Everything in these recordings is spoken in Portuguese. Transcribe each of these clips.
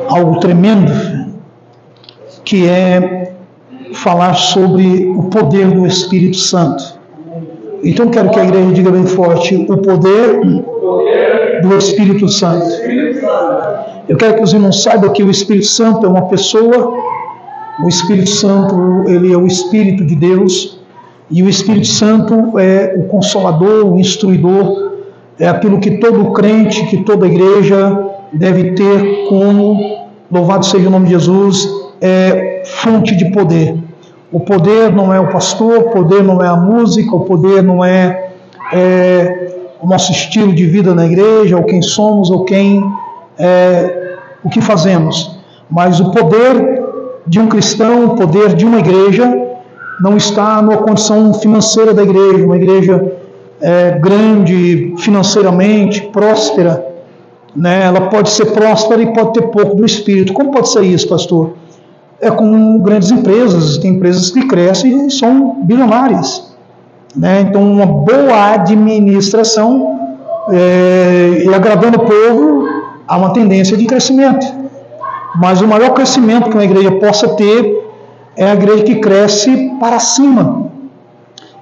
algo tremendo, que é falar sobre o poder do Espírito Santo. Então quero que a igreja diga bem forte: o poder do Espírito Santo. Eu quero que os irmãos saibam que o Espírito Santo é uma pessoa. O Espírito Santo, ele é o Espírito de Deus, e o Espírito Santo é o Consolador, o Instruidor, é aquilo que todo crente, que toda igreja deve ter como, louvado seja o nome de Jesus, é fonte de poder. O poder não é o pastor, o poder não é a música, o poder não é o nosso estilo de vida na igreja, ou quem somos, ou o que fazemos. Mas o poder de um cristão, o poder de uma igreja, não está na condição financeira da igreja. Uma igreja grande financeiramente, próspera, né? Ela pode ser próspera e pode ter pouco do Espírito. Como pode ser isso, pastor? É como grandes empresas. Tem empresas que crescem e são bilionárias, né? Então, uma boa administração e agradando o povo, há uma tendência de crescimento. Mas o maior crescimento que uma igreja possa ter é a igreja que cresce para cima,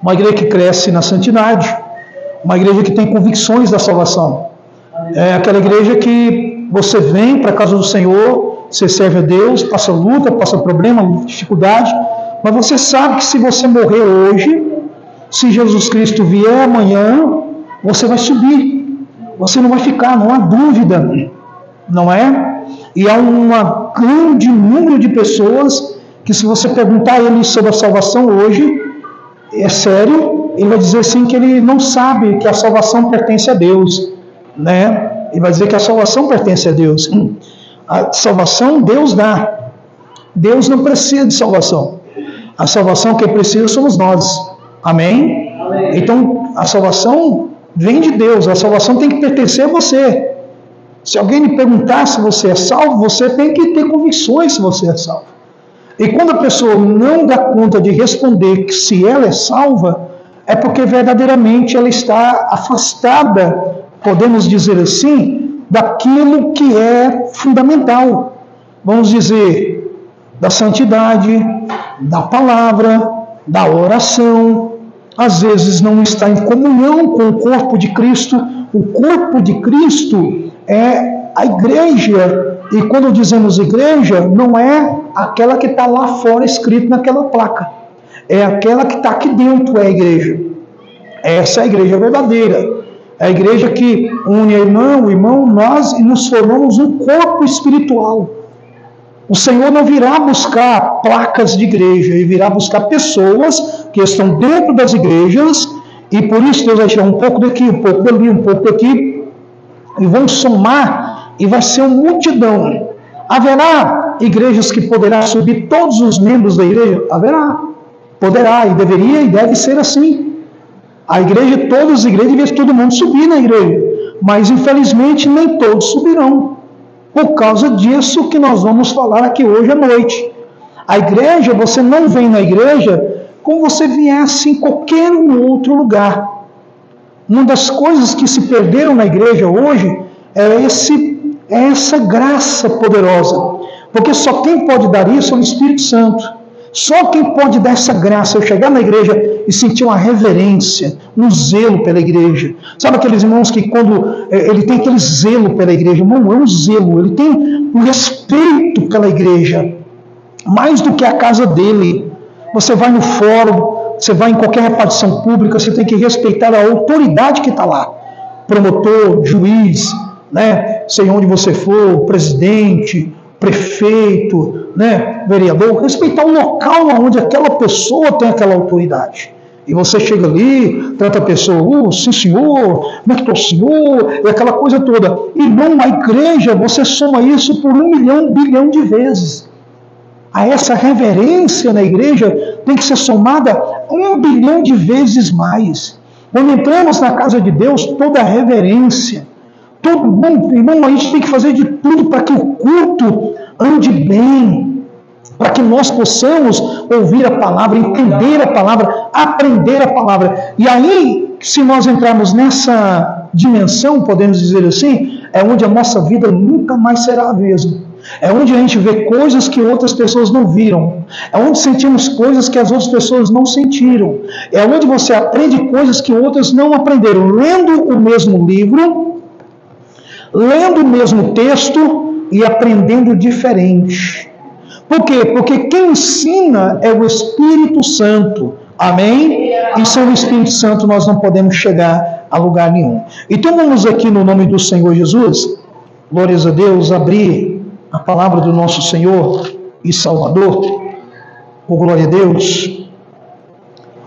uma igreja que cresce na santidade, uma igreja que tem convicções da salvação. É aquela igreja que você vem para a casa do Senhor, você serve a Deus, passa luta, passa problema, dificuldade, mas você sabe que se você morrer hoje, se Jesus Cristo vier amanhã, você vai subir, você não vai ficar, não há dúvida, não é? E há um grande número de pessoas que, se você perguntar a ele sobre a salvação hoje, é sério, ele vai dizer assim que ele não sabe que a salvação pertence a Deus, né? Ele vai dizer que a salvação pertence a Deus. A salvação Deus dá. Deus não precisa de salvação. A salvação que precisa somos nós. Amém? Amém. Então, a salvação vem de Deus. A salvação tem que pertencer a você. Se alguém lhe perguntar se você é salvo, você tem que ter convicções se você é salvo. E quando a pessoa não dá conta de responder que se ela é salva, é porque verdadeiramente ela está afastada, podemos dizer assim, daquilo que é fundamental. Vamos dizer, da santidade, da palavra, da oração. Às vezes não está em comunhão com o corpo de Cristo. O corpo de Cristo é a igreja. E quando dizemos igreja, não é aquela que está lá fora escrito naquela placa. É aquela que está aqui dentro, é a igreja. Essa é a igreja verdadeira. É a igreja que une a irmã, o irmão, nós, e nos formamos um corpo espiritual. O Senhor não virá buscar placas de igreja, Ele virá buscar pessoas que estão dentro das igrejas, e por isso Deus vai tirar um pouco daqui, um pouco dali, um pouco daqui, e vão somar, e vai ser uma multidão. Haverá igrejas que poderá subir todos os membros da igreja? Haverá. Poderá, e deveria, e deve ser assim. A igreja, todas as igrejas, devia todo mundo subir na igreja. Mas, infelizmente, nem todos subirão. Por causa disso que nós vamos falar aqui hoje à noite. A igreja, você não vem na igreja como você viesse em qualquer outro lugar. Uma das coisas que se perderam na igreja hoje é essa graça poderosa. Porque só quem pode dar isso é o Espírito Santo. Só quem pode dar essa graça, eu chegar na igreja e sentir uma reverência, um zelo pela igreja. Sabe aqueles irmãos que quando ele tem aquele zelo pela igreja, irmão, é um zelo, ele tem um respeito pela igreja, mais do que a casa dele. Você vai no fórum, você vai em qualquer repartição pública, você tem que respeitar a autoridade que está lá. Promotor, juiz, né? Sei onde você for, presidente, prefeito, né, vereador, respeitar o local onde aquela pessoa tem aquela autoridade. E você chega ali, trata a pessoa, sim senhor, como é que está o senhor, e aquela coisa toda. Irmão, a igreja, você soma isso por 1 milhão, 1 bilhão de vezes. A essa reverência na igreja tem que ser somada 1 bilhão de vezes mais. Quando entramos na casa de Deus, toda a reverência, irmão, a gente tem que fazer de tudo para que o culto ande bem, para que nós possamos ouvir a palavra, entender a palavra, aprender a palavra. E aí, se nós entrarmos nessa dimensão, podemos dizer assim, é onde a nossa vida nunca mais será a mesma. É onde a gente vê coisas que outras pessoas não viram. É onde sentimos coisas que as outras pessoas não sentiram. É onde você aprende coisas que outras não aprenderam. Lendo o mesmo livro, lendo o mesmo texto e aprendendo diferente. Por quê? Porque quem ensina é o Espírito Santo. Amém? E sem o Espírito Santo nós não podemos chegar a lugar nenhum. Então vamos aqui no nome do Senhor Jesus, glórias a Deus, abrir a palavra do nosso Senhor e Salvador. Oh, glória a Deus.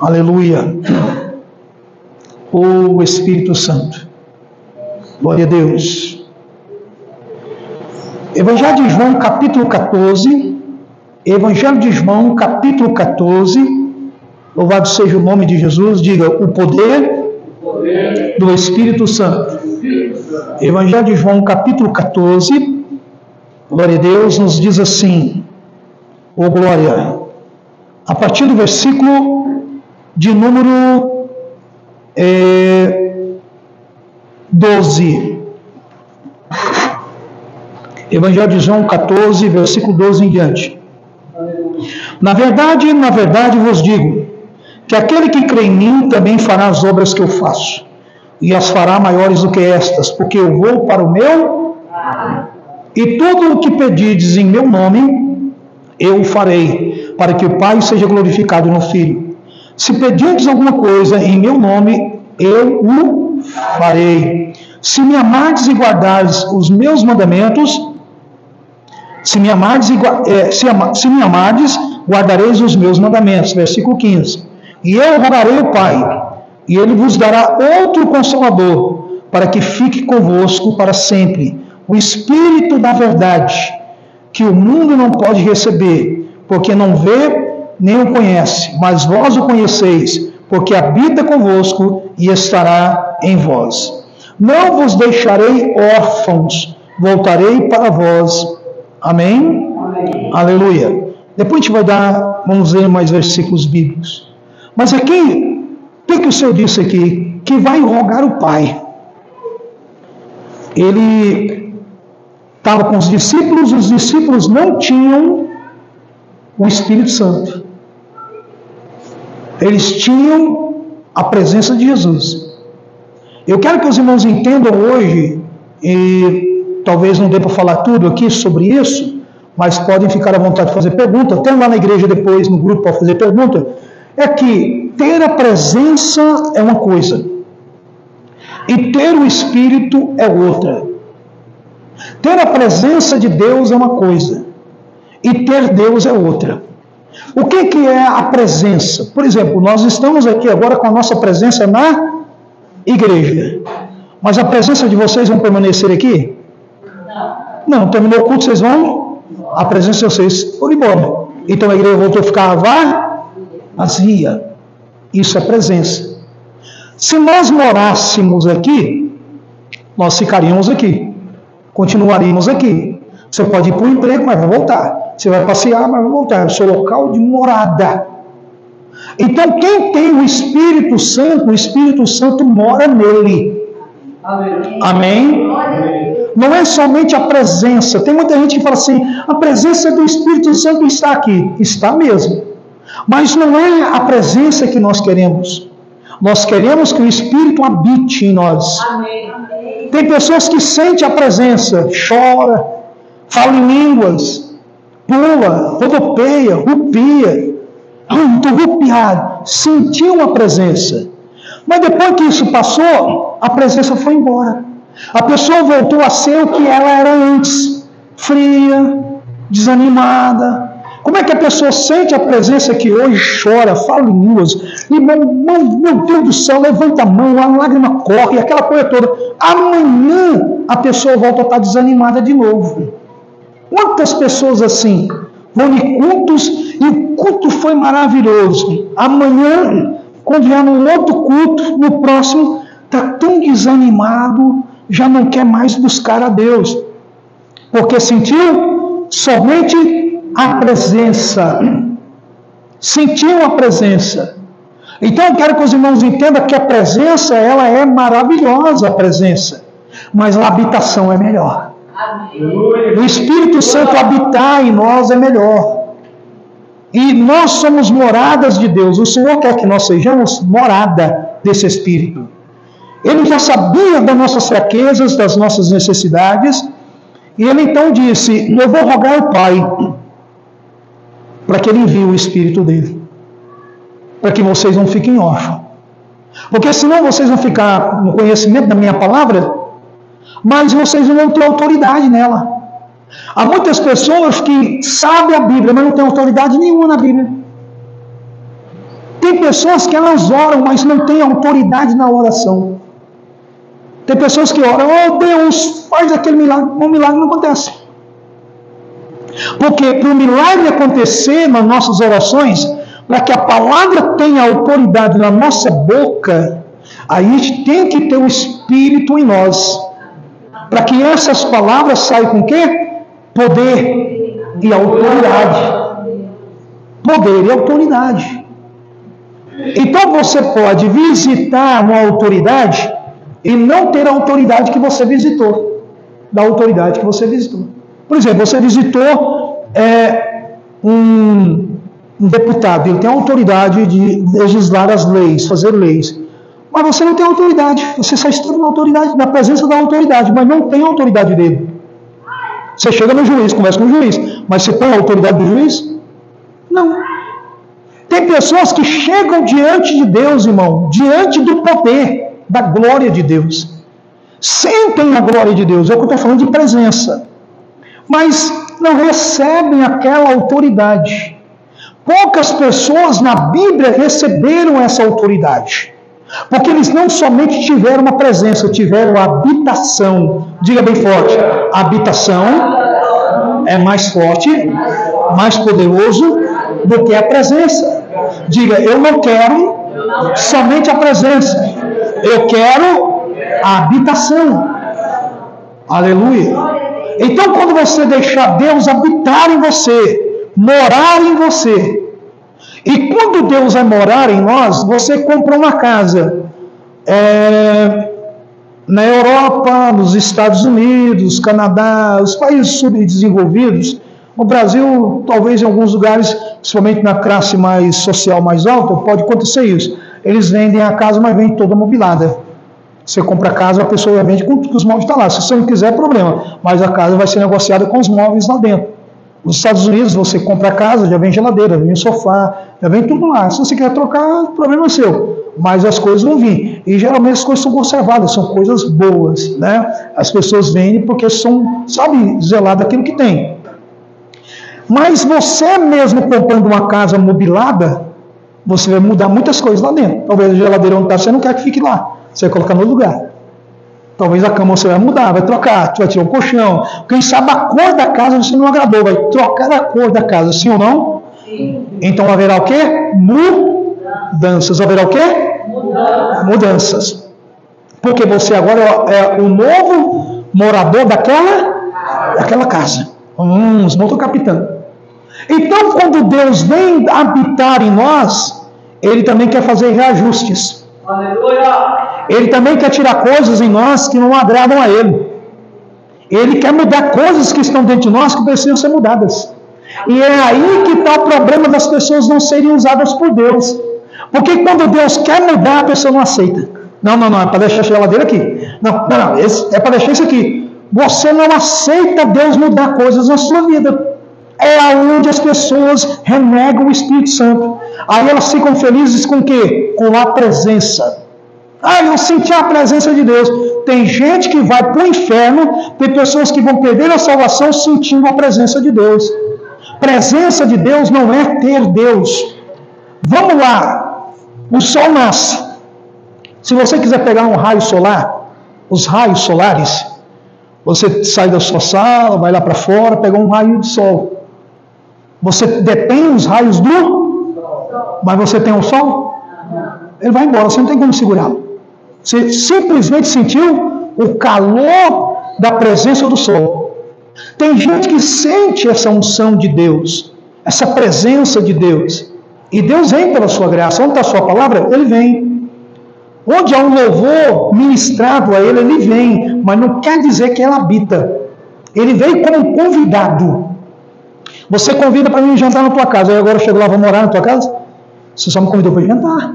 Aleluia. Oh, Espírito Santo. Glória a Deus. Evangelho de João, capítulo 14. Evangelho de João, capítulo 14. Louvado seja o nome de Jesus. Diga, o poder do Espírito Santo. Evangelho de João, capítulo 14. Glória a Deus, nos diz assim, ô glória, a partir do versículo de número 12. Evangelho de João 14, versículo 12 em diante. Na verdade vos digo, que aquele que crê em mim também fará as obras que eu faço, e as fará maiores do que estas, porque eu vou para o meu... E tudo o que pedirdes em meu nome, eu o farei, para que o Pai seja glorificado no Filho. Se pedirdes alguma coisa em meu nome, eu o farei. Se me amardes e guardares os meus mandamentos, se me amardes, guardareis os meus mandamentos. Versículo 15. E eu rogarei ao Pai, e ele vos dará outro Consolador, para que fique convosco para sempre. O Espírito da verdade, que o mundo não pode receber, porque não vê nem o conhece, mas vós o conheceis, porque habita convosco e estará em vós. Não vos deixarei órfãos, voltarei para vós. Amém? Amém. Aleluia. Depois a gente vamos ler mais versículos bíblicos. Mas aqui, o que o Senhor disse aqui? Que vai rogar o Pai. Ele estava com os discípulos não tinham o Espírito Santo. Eles tinham a presença de Jesus. Eu quero que os irmãos entendam hoje, e talvez não dê para falar tudo aqui sobre isso, mas podem ficar à vontade de fazer pergunta, até lá na igreja depois, no grupo, para fazer pergunta, é que ter a presença é uma coisa, e ter o Espírito é outra. Ter a presença de Deus é uma coisa, e ter Deus é outra. O que é a presença? Por exemplo, nós estamos aqui agora com a nossa presença na igreja, mas a presença de vocês vai permanecer aqui? Não, terminou o culto, vocês vão? A presença de vocês foi embora. Então a igreja voltou a ficar vazia. Isso é presença. Se nós morássemos aqui, nós ficaríamos aqui. Continuaríamos aqui. Você pode ir para o emprego, mas vai voltar. Você vai passear, mas vai voltar. É o seu local de morada. Então, quem tem o Espírito Santo mora nele. Amém? Não é somente a presença. Tem muita gente que fala assim, a presença do Espírito Santo está aqui. Está mesmo. Mas não é a presença que nós queremos. Nós queremos que o Espírito habite em nós. Amém. Tem pessoas que sentem a presença, chora, fala em línguas, pula, rodopeia, rupia. Estou rupiado. Sentiu a presença. Mas depois que isso passou, a presença foi embora. A pessoa voltou a ser o que ela era antes. Fria, desanimada. Como é que a pessoa sente a presença que hoje chora, fala em línguas, e meu Deus do céu, levanta a mão, a lágrima corre, aquela coisa toda. Amanhã a pessoa volta a estar desanimada de novo. Quantas pessoas assim vão em cultos e o culto foi maravilhoso. Amanhã, quando vier num outro culto, no próximo, está tão desanimado, já não quer mais buscar a Deus. Porque sentiu somente a presença. Sentiu a presença. Então eu quero que os irmãos entendam que a presença, ela é maravilhosa, a presença. Mas a habitação é melhor. O Espírito Santo habitar em nós é melhor. E nós somos moradas de Deus. O Senhor quer que nós sejamos morada desse Espírito. Ele já sabia das nossas fraquezas, das nossas necessidades. E ele então disse: eu vou rogar ao Pai para que ele envie o Espírito dele, para que vocês não fiquem órfãos. Porque senão vocês vão ficar no conhecimento da minha palavra, mas vocês não vão ter autoridade nela. Há muitas pessoas que sabem a Bíblia, mas não têm autoridade nenhuma na Bíblia. Tem pessoas que elas oram, mas não têm autoridade na oração. Tem pessoas que oram: oh Deus, faz aquele milagre. O milagre não acontece. Porque para o milagre acontecer nas nossas orações, para que a palavra tenha autoridade na nossa boca, aí a gente tem que ter o Espírito em nós. Para que essas palavras saiam com o quê? Poder e autoridade. Poder e autoridade. Então você pode visitar uma autoridade e não ter a autoridade que você visitou. Da autoridade que você visitou. Por exemplo, você visitou um deputado, ele tem a autoridade de legislar as leis, fazer leis. Mas você não tem autoridade, você só está na autoridade, na presença da autoridade, mas não tem a autoridade dele. Você chega no juiz, conversa com o juiz, mas você tem a autoridade do juiz? Não. Tem pessoas que chegam diante de Deus, irmão, diante do poder, da glória de Deus. Sentem a glória de Deus, é o que eu estou falando de presença. Mas não recebem aquela autoridade. Poucas pessoas na Bíblia receberam essa autoridade. Porque eles não somente tiveram uma presença, tiveram a habitação. Diga bem forte: a habitação é mais forte, mais poderoso do que a presença. Diga: eu não quero somente a presença, eu quero a habitação. Aleluia. Então, quando você deixar Deus habitar em você, morar em você, e quando Deus vai morar em nós, você compra uma casa na Europa, nos Estados Unidos, Canadá, os países subdesenvolvidos. No Brasil, talvez em alguns lugares, principalmente na classe mais social mais alta, pode acontecer isso. Eles vendem a casa, mas vendem toda mobilada. Você compra a casa, a pessoa vende com os móveis estão lá. Se você não quiser, é problema. Mas a casa vai ser negociada com os móveis lá dentro. Nos Estados Unidos, você compra a casa, já vem geladeira, vem sofá, já vem tudo lá. Se você quer trocar, o problema é seu. Mas as coisas vão vir. E geralmente as coisas são conservadas, são coisas boas, né? As pessoas vendem porque são, sabe, zelar daquilo que tem. Mas você mesmo comprando uma casa mobilada, você vai mudar muitas coisas lá dentro. Talvez a geladeira onde está, você não quer que fique lá. Você vai colocar no lugar. Talvez a cama você vai mudar, vai trocar, vai tirar um colchão. Quem sabe a cor da casa você não agradou, vai trocar a cor da casa, sim ou não? Sim. Então haverá o quê? Mudanças. Haverá o quê? Mudanças. Porque você agora é o novo morador daquela casa. Os não estão captando. Então, quando Deus vem habitar em nós, Ele também quer fazer reajustes. Aleluia. Ele também quer tirar coisas em nós que não agradam a Ele. Ele quer mudar coisas que estão dentro de nós que precisam ser mudadas. E é aí que está o problema das pessoas não serem usadas por Deus. Porque quando Deus quer mudar, a pessoa não aceita. Não, é para deixar a geladeira aqui. Não, é para deixar isso aqui. Você não aceita Deus mudar coisas na sua vida. É onde as pessoas renegam o Espírito Santo. Aí elas ficam felizes com o quê? Com a presença. Eu senti a presença de Deus. Tem gente que vai para o inferno, tem pessoas que vão perder a salvação sentindo a presença de Deus. Presença de Deus não é ter Deus. Vamos lá. O sol nasce. Se você quiser pegar um raio solar, os raios solares, você sai da sua sala, vai lá para fora, pega um raio de sol. Você detém os raios mas você tem o sol? Ele vai embora, você não tem como segurá-lo. Você simplesmente sentiu o calor da presença do sol. Tem gente que sente essa unção de Deus, essa presença de Deus. E Deus vem pela sua graça. Onde está a sua palavra? Ele vem. Onde há um louvor ministrado a Ele, Ele vem. Mas não quer dizer que Ele habita. Ele veio como um convidado. Você convida para mim jantar na tua casa, e agora eu chego lá, vou morar na tua casa? Você só me convidou para jantar.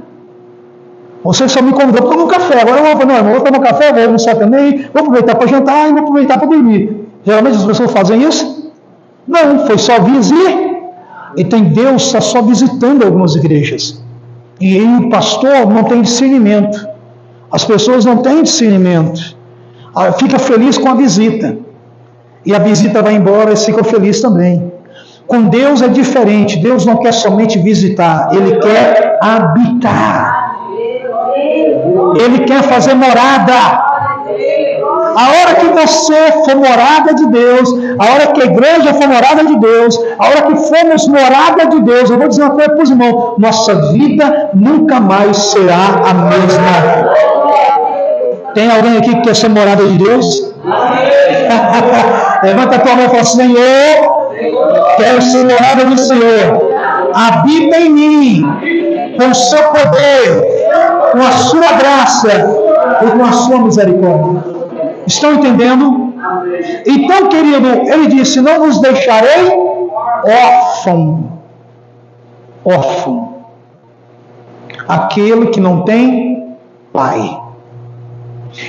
Você só me convidou para tomar um café. Agora eu vou tomar um café, vou almoçar também, vou aproveitar para jantar e vou aproveitar para dormir. Geralmente as pessoas fazem isso? Não, foi só visitar. Então Deus está só visitando algumas igrejas. E o pastor não tem discernimento. As pessoas não têm discernimento. Fica feliz com a visita. E a visita vai embora e fica feliz também. Com Deus é diferente. Deus não quer somente visitar. Ele quer habitar. Ele quer fazer morada. A hora que você for morada de Deus, a hora que a igreja for morada de Deus, a hora que formos morada de Deus, eu vou dizer uma coisa para os irmãos, nossa vida nunca mais será a mesma. Tem alguém aqui que quer ser morada de Deus? Levanta a tua mão e fala, Senhor, quero ser morada do Senhor. Habita em mim, com o seu poder, com a sua graça e com a sua misericórdia. Estão entendendo? Então, querido, ele disse, não vos deixarei órfão. Órfão. Aquele que não tem pai.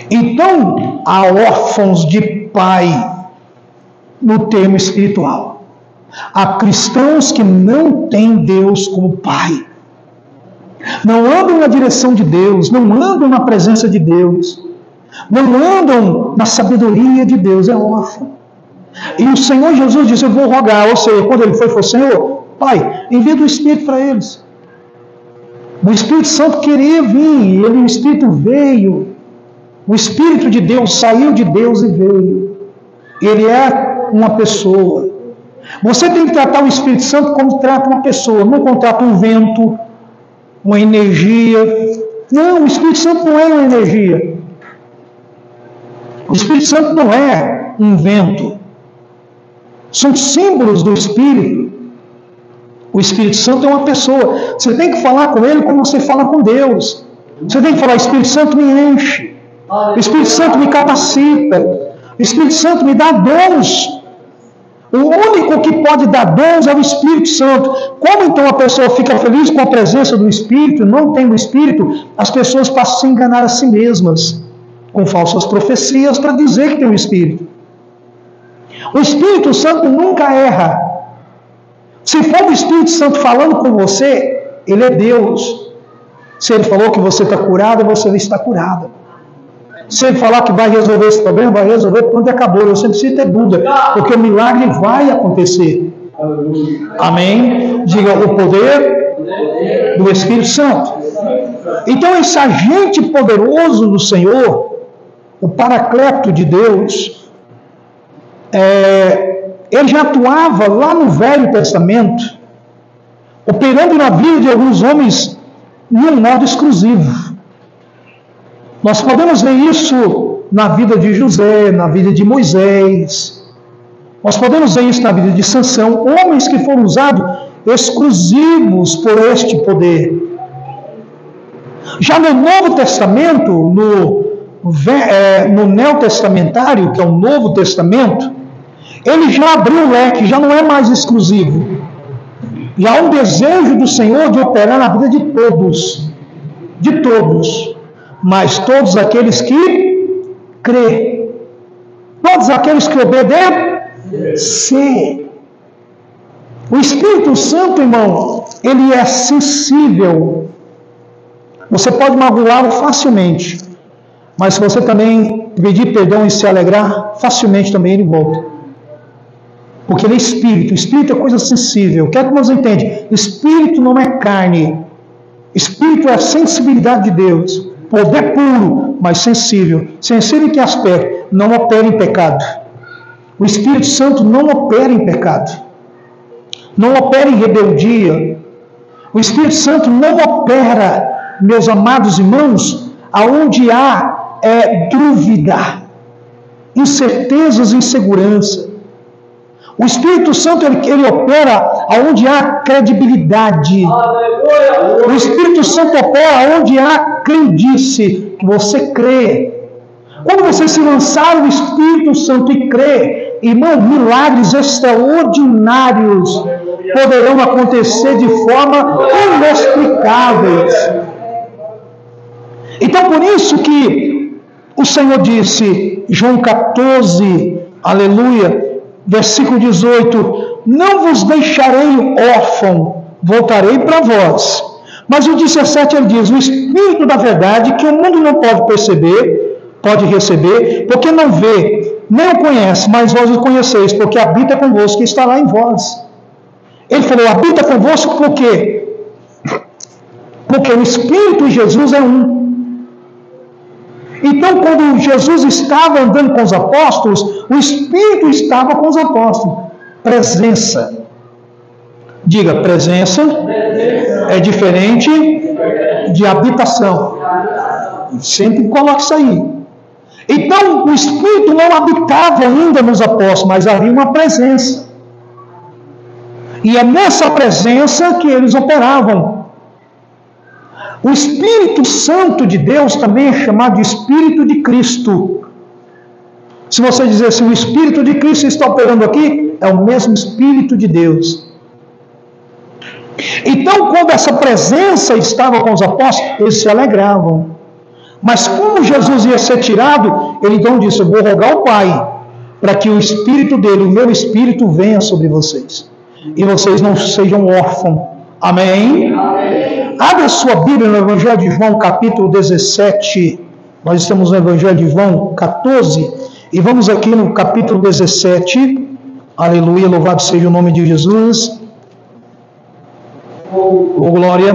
Então, há órfãos de pai no termo espiritual. Há cristãos que não têm Deus como pai. Não andam na direção de Deus, não andam na presença de Deus. Não andam na sabedoria de Deus, é órfão. E o Senhor Jesus disse, eu vou rogar, ou seja, quando ele foi, falou, Senhor, Pai, envia do Espírito para eles. O Espírito Santo queria vir, o Espírito veio. O Espírito de Deus saiu de Deus e veio. Ele é uma pessoa. Você tem que tratar o Espírito Santo como trata uma pessoa, não como trata um vento, uma energia. Não, o Espírito Santo não é uma energia. O Espírito Santo não é um vento. São símbolos do Espírito. O Espírito Santo é uma pessoa. Você tem que falar com ele como você fala com Deus. Você tem que falar, Espírito Santo me enche. O Espírito Santo me capacita. O Espírito Santo me dá dons. O único que pode dar dons é o Espírito Santo. Como então a pessoa fica feliz com a presença do Espírito, não tem o Espírito, as pessoas passam a se enganar a si mesmas, com falsas profecias para dizer que tem o Espírito. O Espírito Santo nunca erra. Se for o Espírito Santo falando com você, ele é Deus. Se ele falou que você está curado, você está curada. Se ele falar que vai resolver esse problema, vai resolver quando acabou. Você não precisa ter dúvida, porque o milagre vai acontecer. Amém? Diga, o poder do Espírito Santo. Então esse agente poderoso do Senhor, o Paracleto de Deus, ele já atuava lá no Velho Testamento, operando na vida de alguns homens de um modo exclusivo. Nós podemos ver isso na vida de José, na vida de Moisés. Nós podemos ver isso na vida de Sansão, homens que foram usados exclusivos por este poder. Já no Novo Testamento, no Neotestamentário, que é o Novo Testamento, ele já abriu o leque, já não é mais exclusivo. Já há um desejo do Senhor de operar na vida de todos. De todos. Mas todos aqueles que crê. Todos aqueles que obedecem. O Espírito Santo, irmão, ele é sensível. Você pode magoá-lo facilmente. Mas se você também pedir perdão e se alegrar, facilmente também ele volta. Porque ele é espírito. Espírito é coisa sensível. O que é que nós entendemos? Espírito não é carne. Espírito é a sensibilidade de Deus. Poder puro, mas sensível. Sensível em que aspecto? Não opera em pecado. O Espírito Santo não opera em pecado. Não opera em rebeldia. O Espírito Santo não opera, meus amados irmãos, aonde há dúvida, incertezas e insegurança. O Espírito Santo, ele opera onde há credibilidade. O Espírito Santo opera onde há crendice, que você crê. Quando você se lançar no Espírito Santo e crê, irmão, milagres extraordinários poderão acontecer de forma inexplicáveis. Então, por isso que o Senhor disse, João 14, aleluia, versículo 18, não vos deixarei órfão, voltarei para vós. Mas o 17 ele diz, o Espírito da verdade, que o mundo não pode perceber, pode receber, porque não vê, nem o conhece, mas vós o conheceis, porque habita convosco e estará em vós. Ele falou, habita convosco por quê? Porque o Espírito e Jesus é um. Então, quando Jesus estava andando com os apóstolos, o Espírito estava com os apóstolos. Presença. Diga, presença é diferente de habitação. Sempre coloque isso aí. Então, o Espírito não habitava ainda nos apóstolos, mas havia uma presença. E é nessa presença que eles operavam. O Espírito Santo de Deus também é chamado de Espírito de Cristo. Se você dizer assim, o Espírito de Cristo está operando aqui, é o mesmo Espírito de Deus. Então, quando essa presença estava com os apóstolos, eles se alegravam. Mas como Jesus ia ser tirado, ele então disse, eu vou rogar ao Pai, para que o Espírito dele, o meu Espírito, venha sobre vocês. E vocês não sejam órfãos. Amém? Amém. Abra a sua Bíblia no Evangelho de João, capítulo 17. Nós estamos no Evangelho de João 14. E vamos aqui no capítulo 17. Aleluia, louvado seja o nome de Jesus. Oh, glória.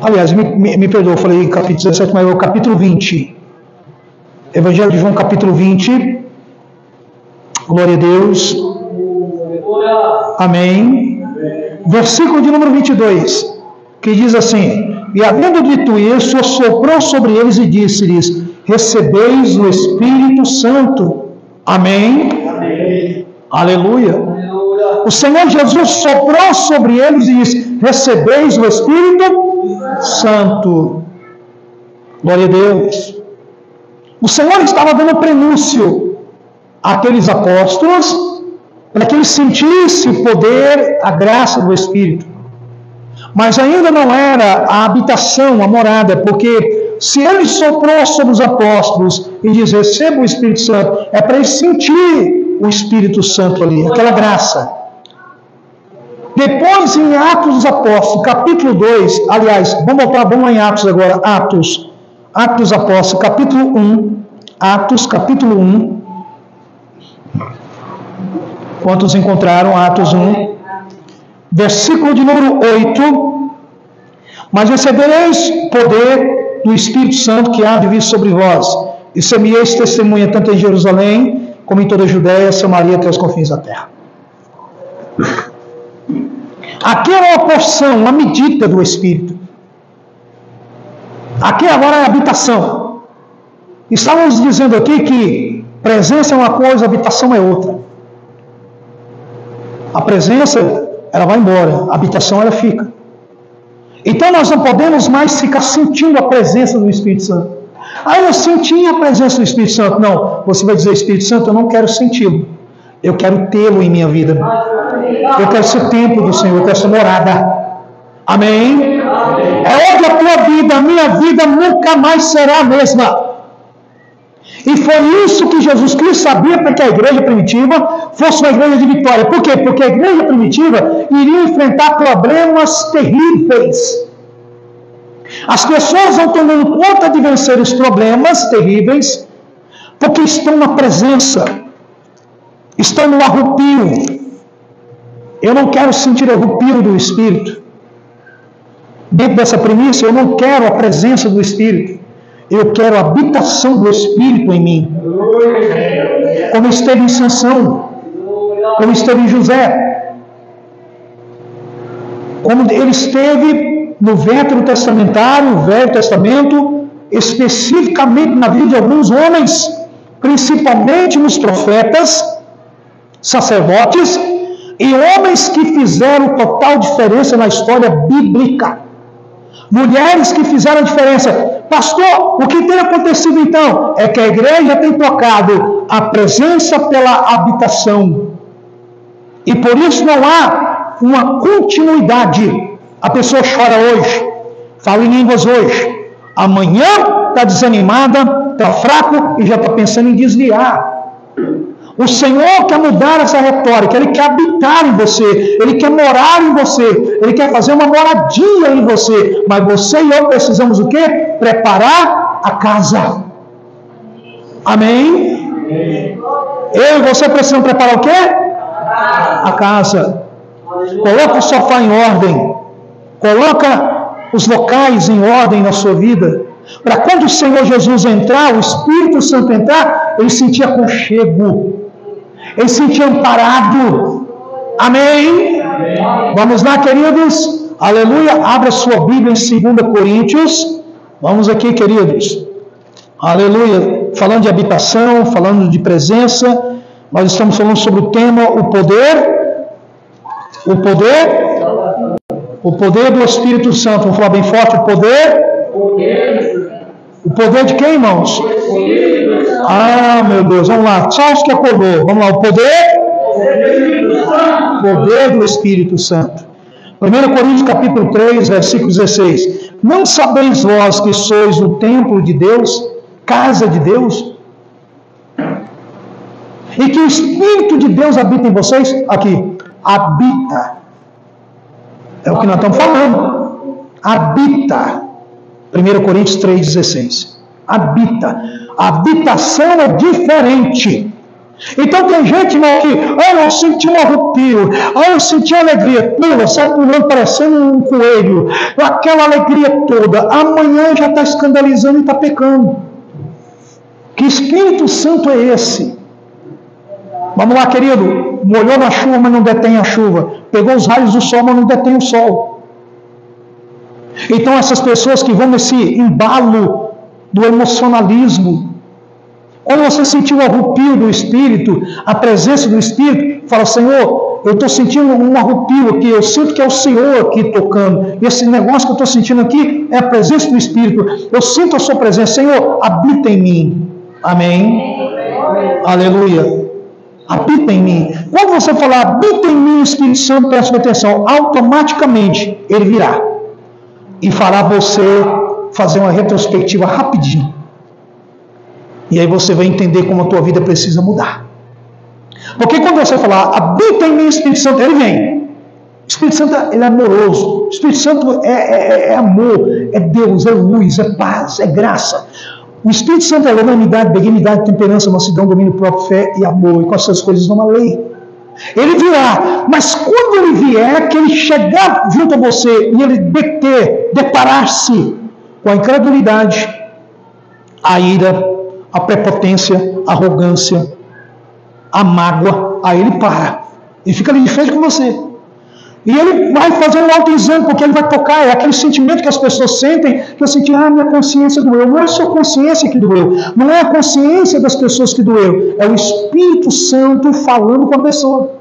Aliás, me perdoa, eu falei capítulo 17, mas é o capítulo 20. Evangelho de João, capítulo 20. Glória a Deus. Amém. Versículo de número 22, que diz assim, e havendo dito isso, soprou sobre eles e disse-lhes, recebeis o Espírito Santo. Amém. Amém. Aleluia. O Senhor Jesus soprou sobre eles e disse, recebeis o Espírito Santo. Glória a Deus. O Senhor estava dando prenúncio àqueles apóstolos, para que eles sentissem o poder, a graça do Espírito. Mas ainda não era a habitação, a morada, porque se ele soprou sobre os apóstolos e diz, receba o Espírito Santo, é para eles sentir o Espírito Santo ali, aquela graça. Depois, em Atos dos Apóstolos, capítulo 2, aliás, vamos lá em Atos agora, Atos dos Apóstolos, capítulo 1, Atos, capítulo 1, quantos encontraram Atos 1, versículo de número 8, mas recebereis poder do Espírito Santo que há de vir sobre vós, e semeis testemunha tanto em Jerusalém, como em toda a Judéia, Samaria, até os confins da terra. Aqui é uma porção, uma medida do Espírito. Aqui agora é a habitação. Estávamos dizendo aqui que presença é uma coisa, habitação é outra. A presença, ela vai embora, a habitação, ela fica. Então nós não podemos mais ficar sentindo a presença do Espírito Santo. Eu senti a presença do Espírito Santo. Não, você vai dizer, Espírito Santo, eu não quero senti-lo. Eu quero tê-lo em minha vida. Eu quero ser templo do Senhor, eu quero ser morada. Amém? É outra tua vida, a minha vida nunca mais será a mesma. E foi isso que Jesus Cristo sabia para que a igreja primitiva fosse uma igreja de vitória. Por quê? Porque a igreja primitiva iria enfrentar problemas terríveis. As pessoas não estão dando conta de vencer os problemas terríveis porque estão na presença, estão no arrupio. Eu não quero sentir arrupio do Espírito. Dentro dessa premissa, eu não quero a presença do Espírito. Eu quero a habitação do Espírito em mim. Como esteve em Sansão, como esteve em José, como ele esteve no Velho Testamento, especificamente na vida de alguns homens, principalmente nos profetas, sacerdotes e homens que fizeram total diferença na história bíblica. Mulheres que fizeram diferença. Pastor, o que tem acontecido então? É que a igreja tem trocado a presença pela habitação. E por isso não há uma continuidade. A pessoa chora hoje, fala em línguas hoje. Amanhã está desanimada, está fraco e já está pensando em desviar. O Senhor quer mudar essa retórica, Ele quer habitar em você, Ele quer morar em você, Ele quer fazer uma moradia em você. Mas você e eu precisamos o quê? Preparar a casa. Amém? Eu e você precisamos preparar o quê? A casa. Coloca o sofá em ordem. Coloca os locais em ordem na sua vida. Para quando o Senhor Jesus entrar, o Espírito Santo entrar, ele sentia aconchego. Ele se sentia amparado. Amém? Vamos lá, queridos. Aleluia. Abra sua Bíblia em 2 Coríntios. Vamos aqui, queridos. Aleluia. Falando de habitação, falando de presença. Nós estamos falando sobre o tema, o poder. O poder. O poder do Espírito Santo. Vamos falar bem forte. O poder. O poder de quem, irmãos? Ah, meu Deus, vamos lá. Só os que acordou. Vamos lá, o poder do Espírito Santo. 1 Coríntios capítulo 3, versículo 16. Não sabeis vós que sois o templo de Deus, casa de Deus? E que o Espírito de Deus habita em vocês? Aqui, habita. É o que nós estamos falando. Habita. 1 Coríntios 3,16. Habita. A habitação é diferente. Então tem gente que, eu senti um arrepio, eu senti alegria, sai pulando parecendo um coelho, aquela alegria toda, amanhã já está escandalizando e está pecando. Que Espírito Santo é esse? Vamos lá, querido, molhou na chuva, mas não detém a chuva, pegou os raios do sol, mas não detém o sol. Então essas pessoas que vão nesse embalo do emocionalismo, quando você sentir o arrepio do Espírito, a presença do Espírito, fala, Senhor, eu estou sentindo um arrepio aqui, eu sinto que é o Senhor aqui tocando, e esse negócio que eu estou sentindo aqui é a presença do Espírito, eu sinto a sua presença, Senhor, habita em mim. Amém? Aleluia. Habita em mim. Quando você falar, habita em mim o Espírito Santo, preste atenção, automaticamente ele virá e fará você fazer uma retrospectiva rapidinho. E aí você vai entender como a tua vida precisa mudar. Porque quando você falar, habita em mim o Espírito Santo, ele vem. O Espírito Santo, ele é amoroso. O Espírito Santo é amor, é Deus, é luz, é paz, é graça. O Espírito Santo é longanimidade, benignidade, temperança, mansidão, domínio próprio, fé e amor. E com essas coisas não há lei. Ele virá, mas quando ele vier, que ele chegar junto a você e ele deparar-se com a incredulidade, a ira, a prepotência, a arrogância, a mágoa, aí ele para e fica ali de frente com você. E ele vai fazer um autoexame, porque ele vai tocar, é aquele sentimento que as pessoas sentem, que eu senti, minha consciência doeu. Não é a sua consciência que doeu, não é a consciência das pessoas que doeu, é o Espírito Santo falando com a pessoa.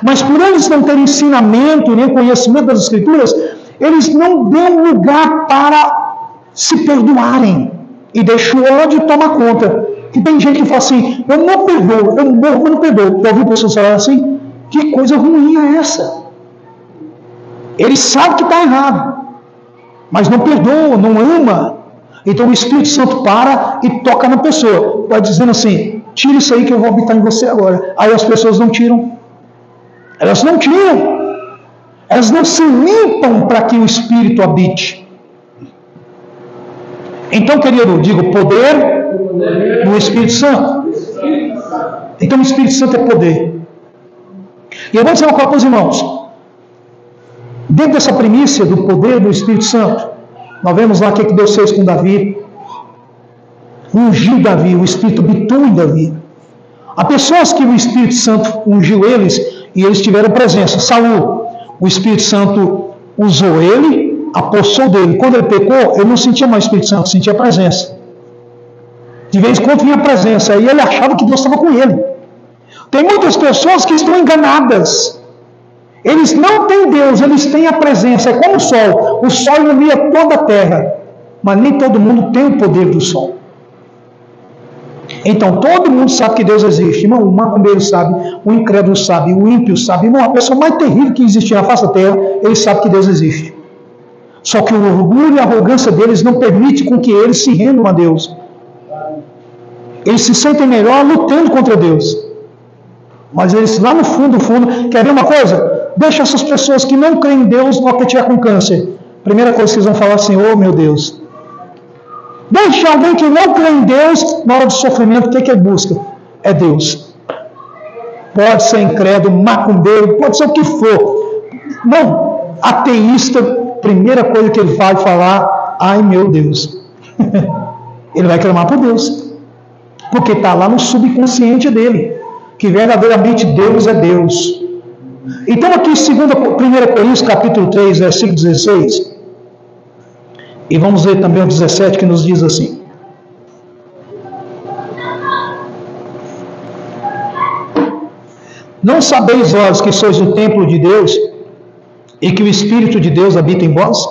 Mas por eles não terem ensinamento, nem conhecimento das Escrituras, eles não dão lugar para se perdoarem, e deixam o ódio tomar conta. E tem gente que fala assim, eu não perdoo, eu morro, mas não perdoo. Já ouviu pessoas falar assim? Que coisa ruim é essa? Ele sabe que está errado, mas não perdoa, não ama. Então o Espírito Santo para e toca na pessoa, vai dizendo assim, tira isso aí que eu vou habitar em você agora. Aí as pessoas não tiram. Elas não tiram. Elas não se limpam para que o Espírito habite. Então, querido, digo, poder do Espírito Santo. Então o Espírito Santo é poder. E eu vou dizer uma coisa para os irmãos. Dentro dessa primícia do poder do Espírito Santo, nós vemos lá o que Deus fez com Davi. Ungiu Davi, o Espírito habitou em Davi. Há pessoas que o Espírito Santo ungiu eles e eles tiveram presença. Saul, o Espírito Santo usou ele, apossou dele. Quando ele pecou, ele não sentia mais o Espírito Santo, sentia a presença. De vez em quando vinha a presença, aí ele achava que Deus estava com ele. Tem muitas pessoas que estão enganadas. Eles não têm Deus, eles têm a presença. É como o sol ilumina toda a terra. mas nem todo mundo tem o poder do som. Então, todo mundo sabe que Deus existe. Irmão, o macumbeiro sabe, o incrédulo sabe, o ímpio sabe. Irmão, a pessoa mais terrível que existe na face da terra, ele sabe que Deus existe. Só que o orgulho e a arrogância deles não permite com que eles se rendam a Deus. Eles se sentem melhor lutando contra Deus. Mas eles lá no fundo, quer ver uma coisa? Deixa essas pessoas que não creem em Deus na hora que tiver com câncer. Primeira coisa que eles vão falar assim, oh meu Deus. Deixa alguém que não crê em Deus, na hora do sofrimento, o que ele busca? É Deus. Pode ser incrédulo, macumbeiro, pode ser o que for. Não, ateísta, primeira coisa que ele vai falar, ai meu Deus. Ele vai clamar por Deus. Porque está lá no subconsciente dele, que verdadeiramente Deus é Deus. Então aqui em 1 Coríntios capítulo 3, versículo 16, e vamos ler também o 17, que nos diz assim: não sabeis vós que sois o templo de Deus, e que o Espírito de Deus habita em vós?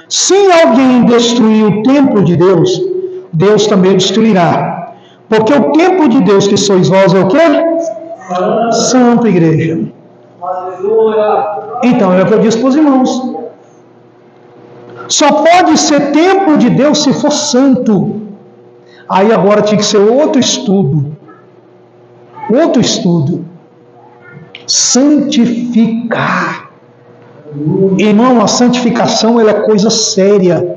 Se alguém destruir o templo de Deus, Deus também o destruirá. Porque o templo de Deus que sois vós é o quê? Santo, igreja. Então, é o que eu disse para os irmãos. Só pode ser templo de Deus se for santo. Aí agora tinha que ser outro estudo. Outro estudo. Santificar. Irmão, a santificação ela é coisa séria.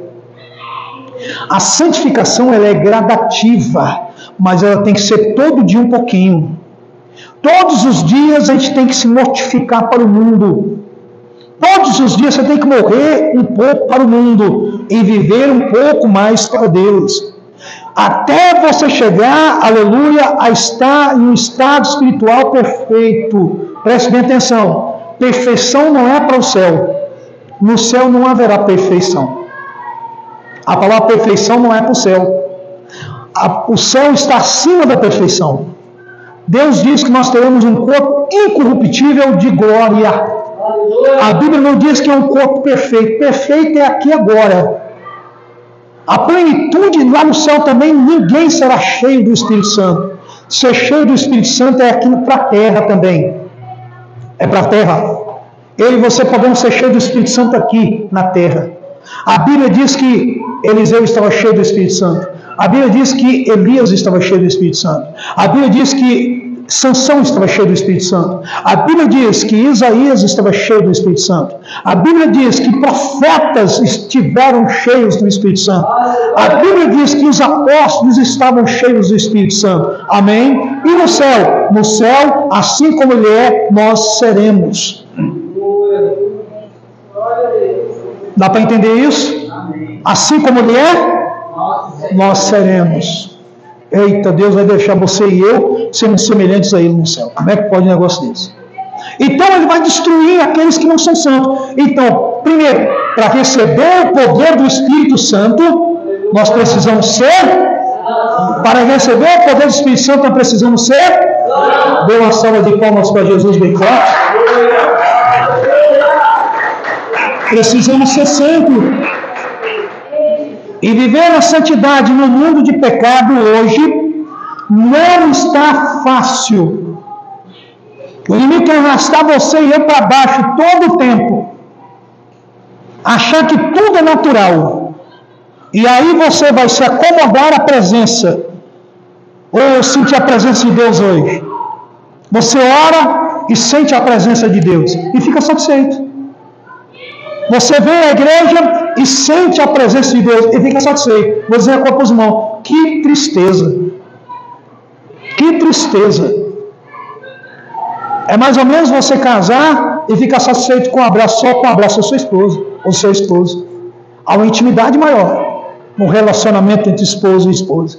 A santificação ela é gradativa, mas ela tem que ser todo dia um pouquinho. Todos os dias a gente tem que se mortificar para o mundo. Todos os dias você tem que morrer um pouco para o mundo e viver um pouco mais para Deus. Até você chegar, aleluia, a estar em um estado espiritual perfeito. Preste bem atenção. Perfeição não é para o céu. No céu não haverá perfeição. A palavra perfeição não é para o céu. O céu está acima da perfeição. Deus diz que nós teremos um corpo incorruptível de glória. A Bíblia não diz que é um corpo perfeito. Perfeito é aqui agora. A plenitude lá no céu também, ninguém será cheio do Espírito Santo. Ser cheio do Espírito Santo é aqui para a terra também. É para a terra. Eu e você podemos ser cheios do Espírito Santo aqui na terra. A Bíblia diz que Eliseu estava cheio do Espírito Santo. A Bíblia diz que Elias estava cheio do Espírito Santo. A Bíblia diz que Sansão estava cheio do Espírito Santo. A Bíblia diz que Isaías estava cheio do Espírito Santo. A Bíblia diz que profetas estiveram cheios do Espírito Santo. A Bíblia diz que os apóstolos estavam cheios do Espírito Santo. Amém? E no céu? No céu, assim como ele é, nós seremos. Dá para entender isso? Assim como ele é, nós seremos. Eita, Deus vai deixar você e eu sermos semelhantes a ele no céu. Como é que pode um negócio desse? Então ele vai destruir aqueles que não são santos. Então, primeiro, para receber o poder do Espírito Santo, nós precisamos ser. Para receber o poder do Espírito Santo, nós precisamos ser. Dê uma salva de palmas para Jesus bem forte. Precisamos ser santos. E viver na santidade no mundo de pecado hoje não está fácil. O inimigo quer arrastar você e eu para baixo todo o tempo. Achar que tudo é natural. E aí você vai se acomodar à presença. Ou eu senti a presença de Deus hoje. Você ora e sente a presença de Deus. E fica satisfeito. Você vem à igreja e sente a presença de Deus e fica satisfeito. Vou dizer para os irmãos, que tristeza. Que tristeza. É mais ou menos você casar e ficar satisfeito com um abraço, só com um abraço da sua esposa ou seu esposo. Há uma intimidade maior no relacionamento entre esposo e esposa.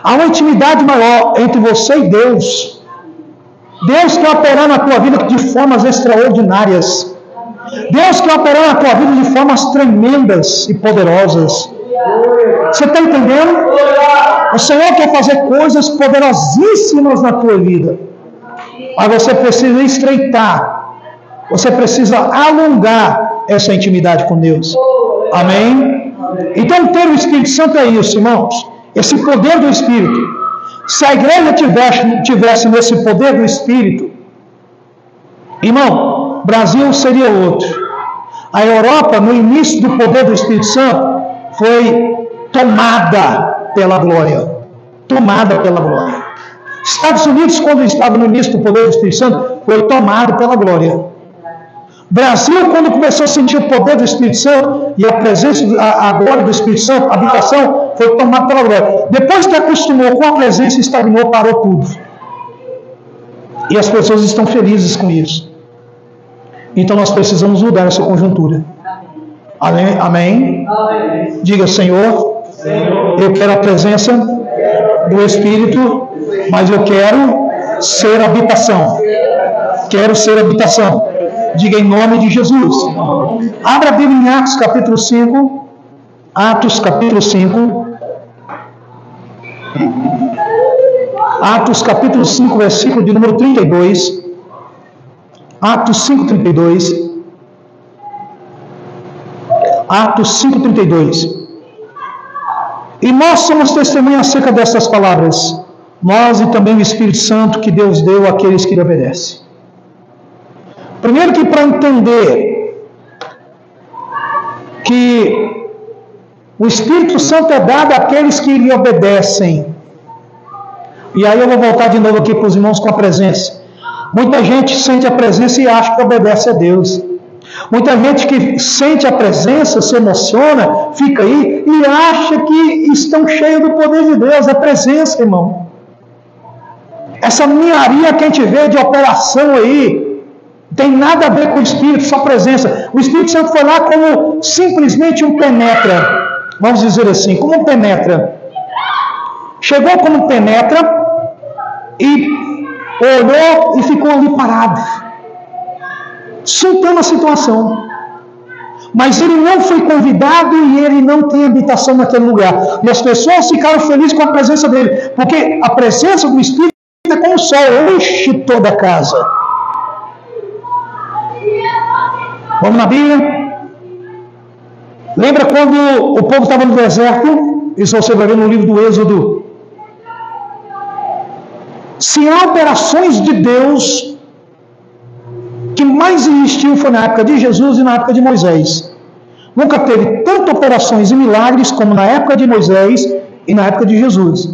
Há uma intimidade maior entre você e Deus. Deus quer operar na tua vida de formas extraordinárias. Deus quer operar na tua vida de formas tremendas e poderosas. Você está entendendo? O Senhor quer fazer coisas poderosíssimas na tua vida. Mas você precisa estreitar. Você precisa alongar essa intimidade com Deus. Amém? Então, ter o Espírito Santo é isso, irmãos. Esse poder do Espírito. Se a igreja tivesse nesse poder do Espírito, irmão, Brasil seria outro. A Europa, no início do poder do Espírito Santo, foi tomada pela glória. Tomada pela glória. Estados Unidos, quando estava no início do poder do Espírito Santo, foi tomado pela glória. Brasil, quando começou a sentir o poder do Espírito Santo e a presença, a glória do Espírito Santo, a habitação, foi tomado pela glória. Depois que acostumou com a presença, estagnou, parou tudo. E as pessoas estão felizes com isso. Então nós precisamos mudar essa conjuntura. Amém? Amém? Amém. Diga, Senhor, eu quero a presença do Espírito, mas eu quero ser habitação. Quero ser habitação. Diga em nome de Jesus. Abra a Bíblia em Atos capítulo 5. Atos capítulo 5. Atos capítulo 5, versículo de número 32. Atos 5, 32. Atos 5, 32. E nós somos testemunhas acerca dessas palavras. Nós e também o Espírito Santo que Deus deu àqueles que lhe obedecem. Primeiro que para entender que o Espírito Santo é dado àqueles que lhe obedecem. E aí eu vou voltar de novo aqui para os irmãos com a presença. Muita gente sente a presença e acha que obedece a Deus. Muita gente que sente a presença, se emociona, fica aí e acha que estão cheios do poder de Deus. É presença, irmão. Essa ninharia que a gente vê de operação aí, tem nada a ver com o Espírito, só presença. O Espírito Santo foi lá como simplesmente um penetra. Vamos dizer assim, como um penetra. Chegou como penetra e olhou e ficou ali parado. Soltando a situação. Mas ele não foi convidado e ele não tem habitação naquele lugar. E as pessoas ficaram felizes com a presença dele. Porque a presença do Espírito é como o sol, enche toda a casa. Vamos na Bíblia? Lembra quando o povo estava no deserto? Isso você vai ver no livro do Êxodo. Se há operações de Deus que mais existiu foi na época de Jesus e na época de Moisés. Nunca teve tantas operações e milagres como na época de Moisés e na época de Jesus.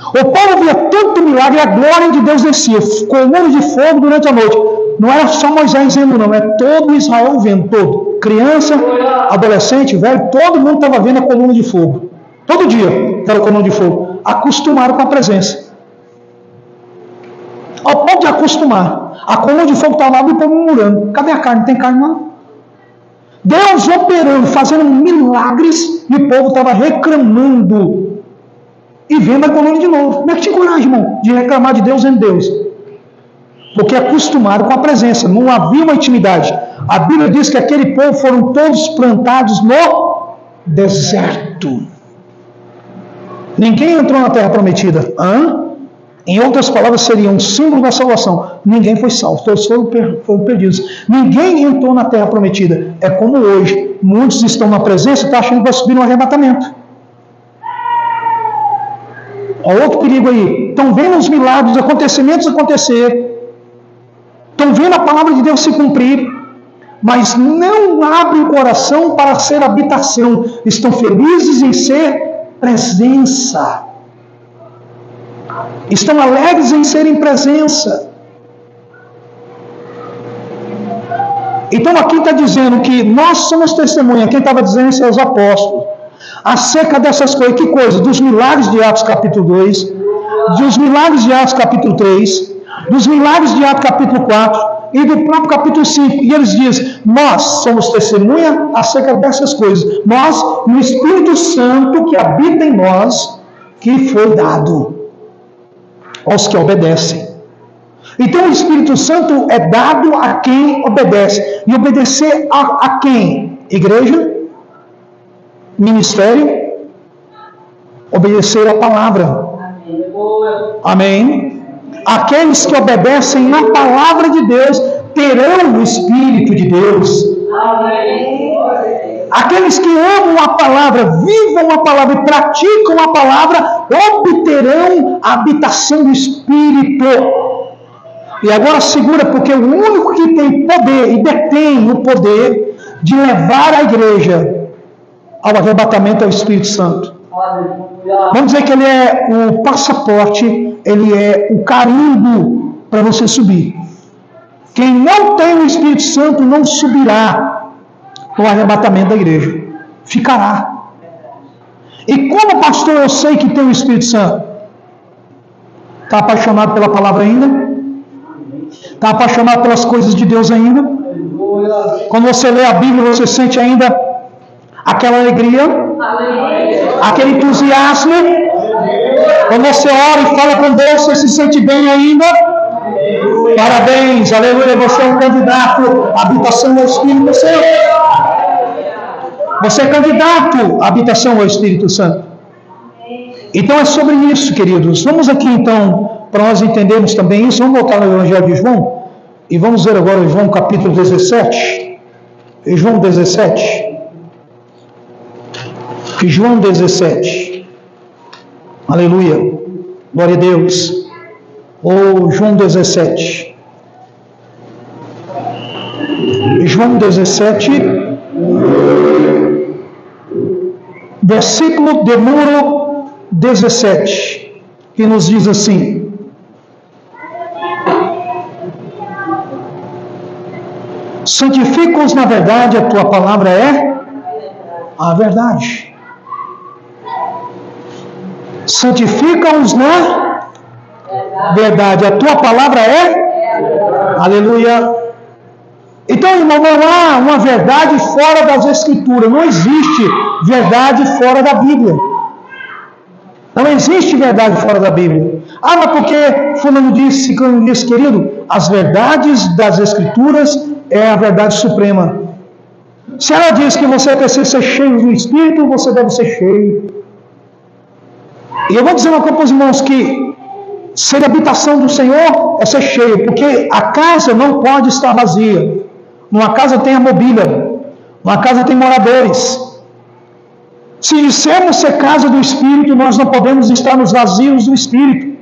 O povo via tanto milagre, a glória de Deus descia, coluna de fogo durante a noite. Não era só Moisés vendo, não, é todo Israel vendo, todo. Criança, adolescente, velho, todo mundo estava vendo a coluna de fogo. Todo dia era a coluna de fogo. Acostumaram com a presença. Ao ponto de acostumar. A coluna de fogo estava lá e o povo murmurando. Cadê a carne? Não tem carne não. Deus operando, fazendo milagres e o povo estava reclamando. E vendo a coluna de novo. Como é que tinha coragem, irmão, de reclamar de Deus em Deus? Porque acostumaram com a presença, não havia uma intimidade. A Bíblia diz que aquele povo foram todos plantados no deserto. Ninguém entrou na terra prometida. Em outras palavras, seria um símbolo da salvação. Ninguém foi salvo, todos foram perdidos. Ninguém entrou na terra prometida. É como hoje, muitos estão na presença e estão achando que vai subir no arrebatamento. Olha outro perigo aí. Estão vendo os milagres, os acontecimentos acontecer. Estão vendo a palavra de Deus se cumprir, mas não abrem o coração para ser habitação. Estão felizes em ser presença. Estão alegres em serem presença. Então aqui está dizendo que nós somos testemunha. Quem estava dizendo isso é os apóstolos. Acerca dessas coisas. Que coisa? Dos milagres de Atos capítulo 2, dos milagres de Atos capítulo 3, dos milagres de Atos capítulo 4 e do próprio capítulo 5. E eles dizem, nós somos testemunha acerca dessas coisas. Nós e o Espírito Santo que habita em nós, que foi dado aos que obedecem. Então o Espírito Santo é dado a quem obedece. E obedecer a quem? Igreja? Ministério? Obedecer a palavra. Amém? Aqueles que obedecem na palavra de Deus terão o Espírito de Deus. Amém. aqueles que amam a palavra, vivam a palavra e praticam a palavra, obterão a habitação do Espírito. E agora segura, porque o único que tem poder e detém o poder de levar a igreja ao arrebatamento é o Espírito Santo. Vamos dizer que ele é o passaporte, ele é o carimbo para você subir. Quem não tem o Espírito Santo não subirá no arrebatamento da igreja. Ficará. E como pastor eu sei que tem o Espírito Santo? Está apaixonado pela palavra ainda? Está apaixonado pelas coisas de Deus ainda? Quando você lê a Bíblia, você sente ainda aquela alegria, aquele entusiasmo. Quando você ora e fala com Deus, você se sente bem ainda? Parabéns, aleluia, você é um candidato à habitação do Espírito Santo. Você é candidato à habitação ao Espírito Santo. Então é sobre isso, queridos. Vamos aqui então, para nós entendermos também isso, vamos voltar no Evangelho de João, e vamos ver agora João capítulo 17. João 17. João 17. Aleluia. Glória a Deus. João 17. João 17, versículo de número 17, que nos diz assim: santifica-os na verdade, a tua palavra é a verdade. Santifica-os na verdade, a tua palavra é aleluia. Então, irmão, não há uma verdade fora das Escrituras. Não existe verdade fora da Bíblia. Não existe verdade fora da Bíblia. Ah, mas porque fulano disse, querido, as verdades das Escrituras é a verdade suprema. Se ela diz que você precisa ser cheio do Espírito, você deve ser cheio. E eu vou dizer uma coisa para os irmãos, que ser habitação do Senhor é ser cheio, porque a casa não pode estar vazia. Numa casa tem a mobília, numa casa tem moradores. Se dissermos ser casa do Espírito, nós não podemos estar nos vazios do Espírito.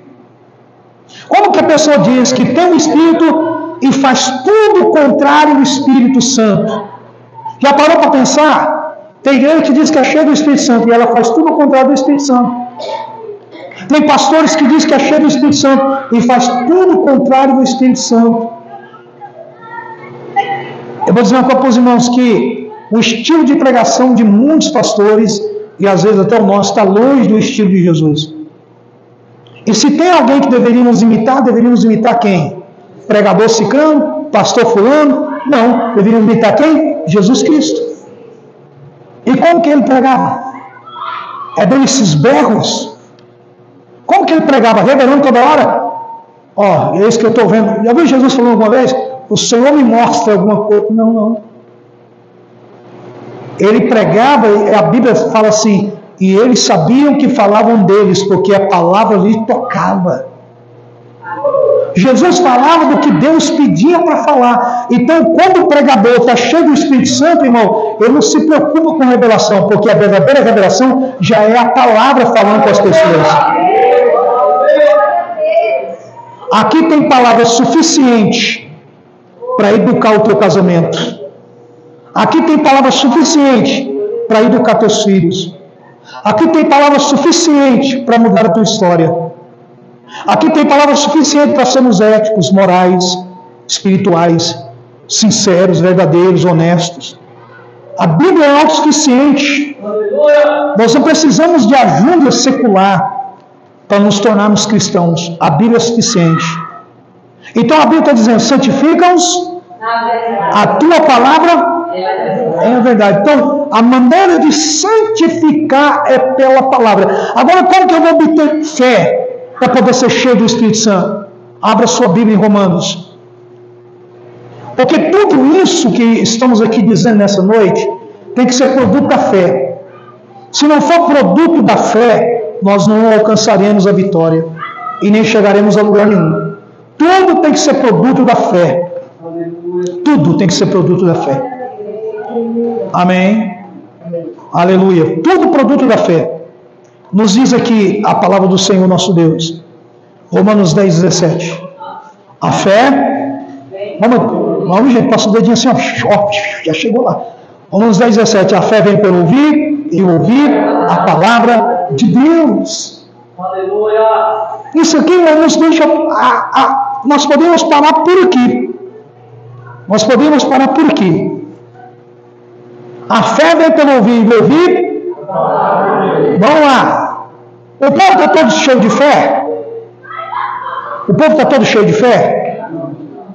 Como que a pessoa diz que tem o Espírito e faz tudo contrário ao Espírito Santo? Já parou para pensar? Tem igreja que diz que é cheia do Espírito Santo e ela faz tudo o contrário do Espírito Santo. Tem pastores que dizem que é cheio do Espírito Santo e faz tudo o contrário do Espírito Santo. Eu vou dizer uma coisa para os irmãos, que o estilo de pregação de muitos pastores, e às vezes até o nosso, está longe do estilo de Jesus. E se tem alguém que deveríamos imitar quem? Pregador ciclano? Pastor fulano? Não, deveríamos imitar quem? Jesus Cristo. E como que ele pregava? É dando esses berros? Como que ele pregava? Reverendo toda hora? Ó, é isso que eu estou vendo. Já viu Jesus falando alguma vez? O Senhor me mostra alguma coisa. Não. Ele pregava, a Bíblia fala assim, e eles sabiam que falavam deles, porque a palavra lhe tocava. Jesus falava do que Deus pedia para falar. Então, quando o pregador está cheio do Espírito Santo, irmão, ele não se preocupa com revelação, porque a verdadeira revelação já é a palavra falando com as pessoas. Aqui tem palavra suficiente para educar o teu casamento. Aqui tem palavra suficiente para educar teus filhos. Aqui tem palavra suficiente para mudar a tua história. Aqui tem palavra suficiente para sermos éticos, morais, espirituais, sinceros, verdadeiros, honestos. A Bíblia é autossuficiente. Nós não precisamos de ajuda secular para nos tornarmos cristãos. A Bíblia é suficiente. Então a Bíblia está dizendo, santifica-os, a tua palavra é a verdade. Então, a maneira de santificar é pela palavra. Agora, como que eu vou obter fé para poder ser cheio do Espírito Santo? Abra sua Bíblia em Romanos. Porque tudo isso que estamos aqui dizendo nessa noite tem que ser produto da fé. Se não for produto da fé, nós não alcançaremos a vitória e nem chegaremos a lugar nenhum. Tudo tem que ser produto da fé. Tudo tem que ser produto da fé. Amém? Aleluia. Tudo produto da fé. Nos diz aqui a palavra do Senhor nosso Deus. Romanos 10, 17. A fé. Vamos, gente, passa o dedinho assim, ó, já chegou lá. Romanos 10, 17. A fé vem pelo ouvir e ouvir a palavra de Deus. Aleluia. Isso aqui nos deixa. Nós podemos parar por aqui. Nós podemos parar por aqui. A fé vem pelo ouvir e ouvir. Vamos lá. O povo está todo cheio de fé? O povo está todo cheio de fé?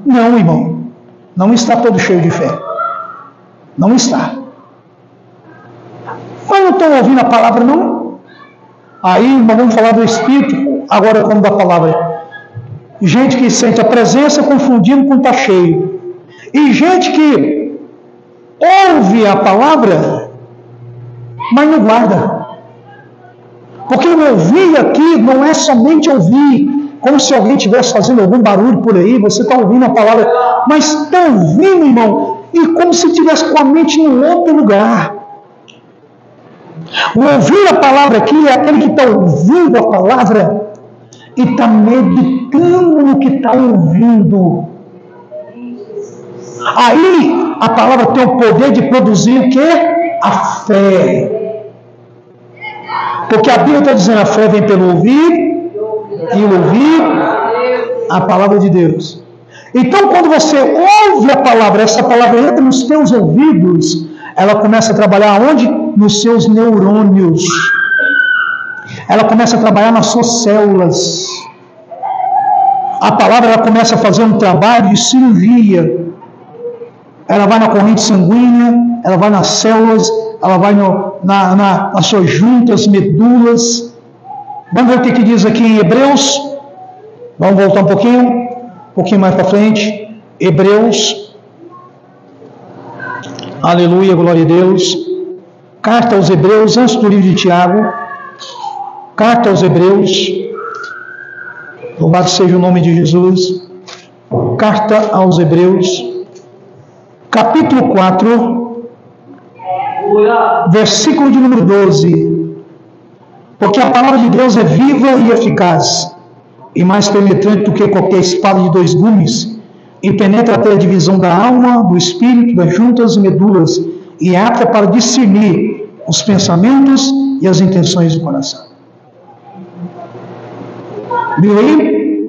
Não, irmão. Não está todo cheio de fé. Não está. Mas não estão ouvindo a palavra, não? Aí, irmão, vamos falar do Espírito, agora como da palavra. Gente que sente a presença confundindo com está cheio. E gente que ouve a palavra, mas não guarda. Porque o ouvir aqui não é somente ouvir, como se alguém estivesse fazendo algum barulho por aí, você está ouvindo a palavra, mas está ouvindo, irmão, e como se estivesse com a mente no outro lugar. O ouvir a palavra aqui é aquele que está ouvindo a palavra e está meditando no que está ouvindo. Aí a palavra tem o poder de produzir o quê? A fé. Porque a Bíblia está dizendo a fé vem pelo ouvir e ouvir a palavra de Deus. Então quando você ouve a palavra, essa palavra entra nos teus ouvidos, ela começa a trabalhar onde? Nos seus neurônios. Ela começa a trabalhar nas suas células. A palavra ela começa a fazer um trabalho de cirurgia. Ela vai na corrente sanguínea, ela vai nas células, ela vai nas suas juntas, medulas. Vamos ver o que diz aqui em Hebreus. Vamos voltar um pouquinho mais para frente. Hebreus. Aleluia, glória a Deus. Carta aos Hebreus, antes do livro de Tiago. Carta aos Hebreus. Louvado seja o nome de Jesus. Carta aos Hebreus. Capítulo 4, versículo de número 12. Porque a palavra de Deus é viva e eficaz, e mais penetrante do que qualquer espada de 2 gumes, e penetra até a divisão da alma, do espírito, das juntas e medulas, e é apta para discernir os pensamentos e as intenções do coração. Viu aí?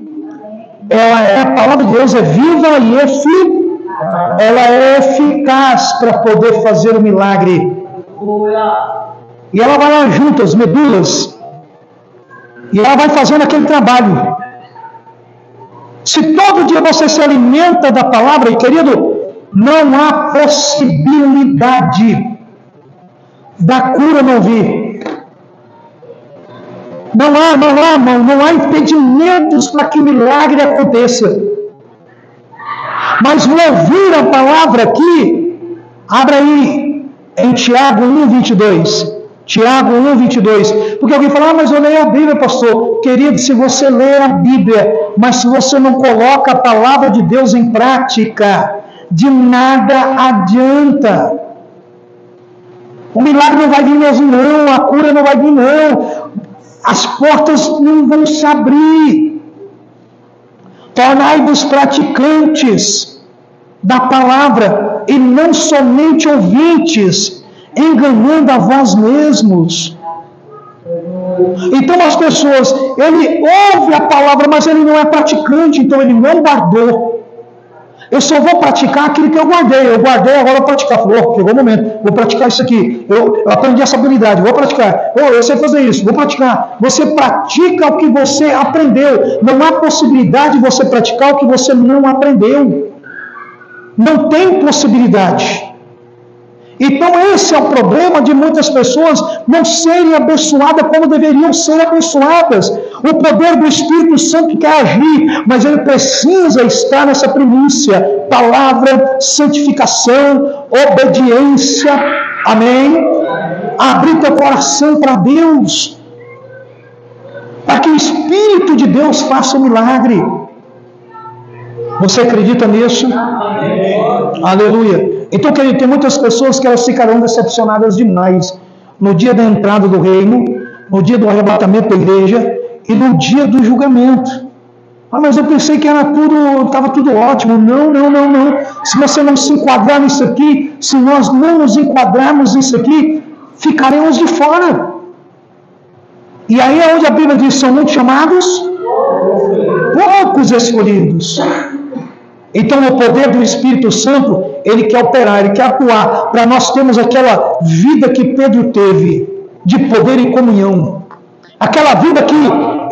A palavra de Deus é viva e eficaz. Ela é eficaz para poder fazer o milagre. E ela vai lá junto, as medulas, e ela vai fazendo aquele trabalho. Se todo dia você se alimenta da palavra, e querido, não há possibilidade da cura não vir. Não há impedimentos para que o milagre aconteça. Mas no ouvir a palavra aqui, abra aí em Tiago 1:22. Tiago 1:22. Porque alguém fala, mas eu leio a Bíblia, pastor. Querido, se você lê a Bíblia, mas se você não coloca a palavra de Deus em prática, de nada adianta. O milagre não vai vir mesmo não, a cura não vai vir não. As portas não vão se abrir. Tornai-vos praticantes da palavra e não somente ouvintes, enganando a vós mesmos. Então as pessoas, ele ouve a palavra, mas ele não é praticante, então ele não guardou. Eu só vou praticar aquilo que eu guardei, agora eu vou praticar. Chegou o momento, vou praticar isso aqui, eu aprendi essa habilidade, vou praticar, eu sei fazer isso, vou praticar. Você pratica o que você aprendeu, não há possibilidade de você praticar o que você não aprendeu. Não tem possibilidade. Então esse é o problema de muitas pessoas não serem abençoadas como deveriam ser abençoadas. O poder do Espírito Santo quer agir, mas ele precisa estar nessa primícia: palavra, santificação, obediência. Amém? Abrir teu coração para Deus, para que o Espírito de Deus faça o milagre. Você acredita nisso? Amém. Aleluia. Então, querido, tem muitas pessoas que elas ficarão decepcionadas demais. no dia da entrada do reino, no dia do arrebatamento da igreja e no dia do julgamento. Ah, mas eu pensei que estava tudo ótimo. Não. Se você não se enquadrar nisso aqui, se nós não nos enquadrarmos nisso aqui, ficaremos de fora. E aí é onde a Bíblia diz, são muitos chamados, poucos escolhidos. Então o poder do Espírito Santo, ele quer operar, ele quer atuar, para nós termos aquela vida que Pedro teve, de poder e comunhão. Aquela vida que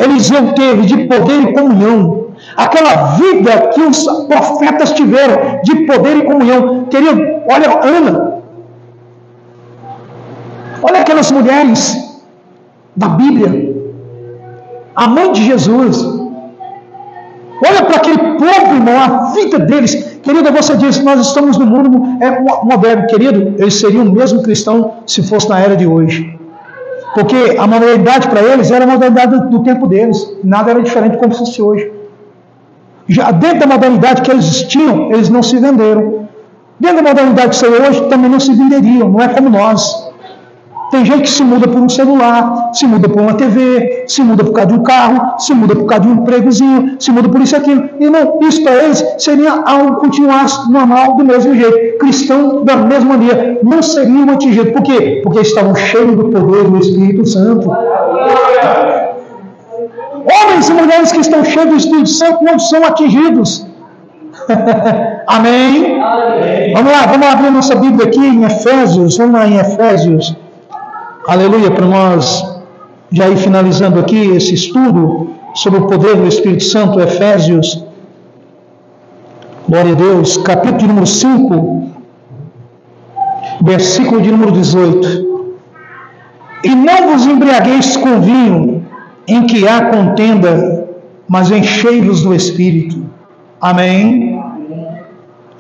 Eliseu teve, de poder e comunhão. Aquela vida que os profetas tiveram, de poder e comunhão. Querido, olha Ana. Olha aquelas mulheres da Bíblia. A mãe de Jesus. Olha para aquele povo, irmão, a vida deles. Querido, você disse, nós estamos no mundo moderno. Querido, eles seriam o mesmo cristão se fosse na era de hoje. Porque a modernidade para eles era a modernidade do tempo deles. Nada era diferente como se fosse hoje. Já dentro da modernidade que eles tinham, eles não se venderam. Dentro da modernidade que são hoje, também não se venderiam. Não é como nós. Tem gente que se muda por um celular, se muda por uma TV, se muda por causa de um carro, se muda por causa de um empregozinho, se muda por isso e aquilo. E não, isso para eles seria algo continuar normal do mesmo jeito. Cristão da mesma maneira. Não seriam atingidos. Por quê? Porque estavam cheios do poder do Espírito Santo. Homens e mulheres que estão cheios do Espírito Santo não são atingidos. Amém? Amém? Vamos abrir nossa Bíblia aqui em Efésios. Vamos lá em Efésios. Aleluia, para nós já ir finalizando aqui esse estudo sobre o poder do Espírito Santo, Efésios, glória a Deus, capítulo número 5, versículo de número 18. E não vos embriagueis com vinho, em que há contenda, mas enchei-vos do Espírito. Amém?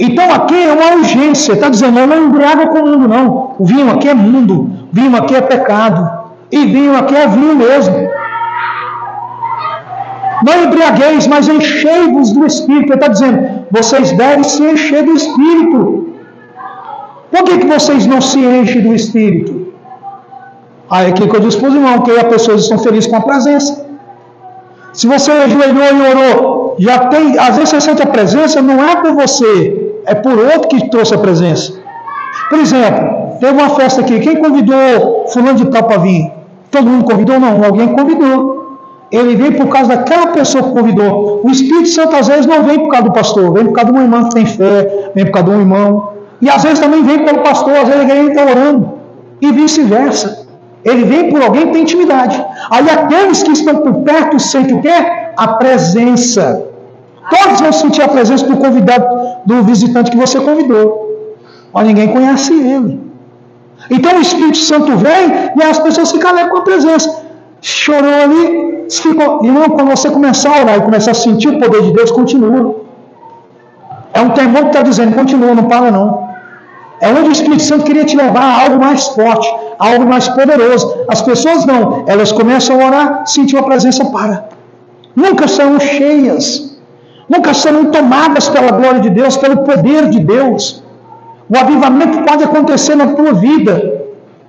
Então aqui é uma urgência, está dizendo, não embriaga com o mundo não. O vinho aqui é mundo, vinho aqui é pecado, e vinho aqui é vinho mesmo. Não embriagueis, mas enchei-vos do Espírito. Ele está dizendo, vocês devem se encher do Espírito. Por que vocês não se enchem do Espírito? É aquilo que eu disse para os irmãos, que as pessoas estão felizes com a presença. Se você ajoelhou e orou, às vezes você sente a presença, não é por você, é por outro que trouxe a presença. Por exemplo, teve uma festa aqui, quem convidou fulano de tal para vir? Todo mundo convidou? Não, alguém convidou. Ele veio por causa daquela pessoa que convidou. O Espírito Santo às vezes não vem por causa do pastor, vem por causa de uma irmã que tem fé, vem por causa de um irmão. E às vezes também vem pelo pastor, às vezes alguém está orando. E vice-versa. Ele vem por alguém que tem intimidade. Aí aqueles que estão por perto sentem o quê? A presença. Todos vão sentir a presença do convidado, do visitante que você convidou. Mas ninguém conhece ele. Então o Espírito Santo vem e as pessoas ficam alegres com a presença. Chorou ali, ficou. Irmão, quando você começar a orar e começar a sentir o poder de Deus, continua. É um termômetro que está dizendo, continua, não para não. É onde o Espírito Santo queria te levar a algo mais forte, a algo mais poderoso. As pessoas não, elas começam a orar, sentir a presença, para. Nunca serão cheias, nunca serão tomadas pela glória de Deus, pelo poder de Deus. O avivamento pode acontecer na tua vida,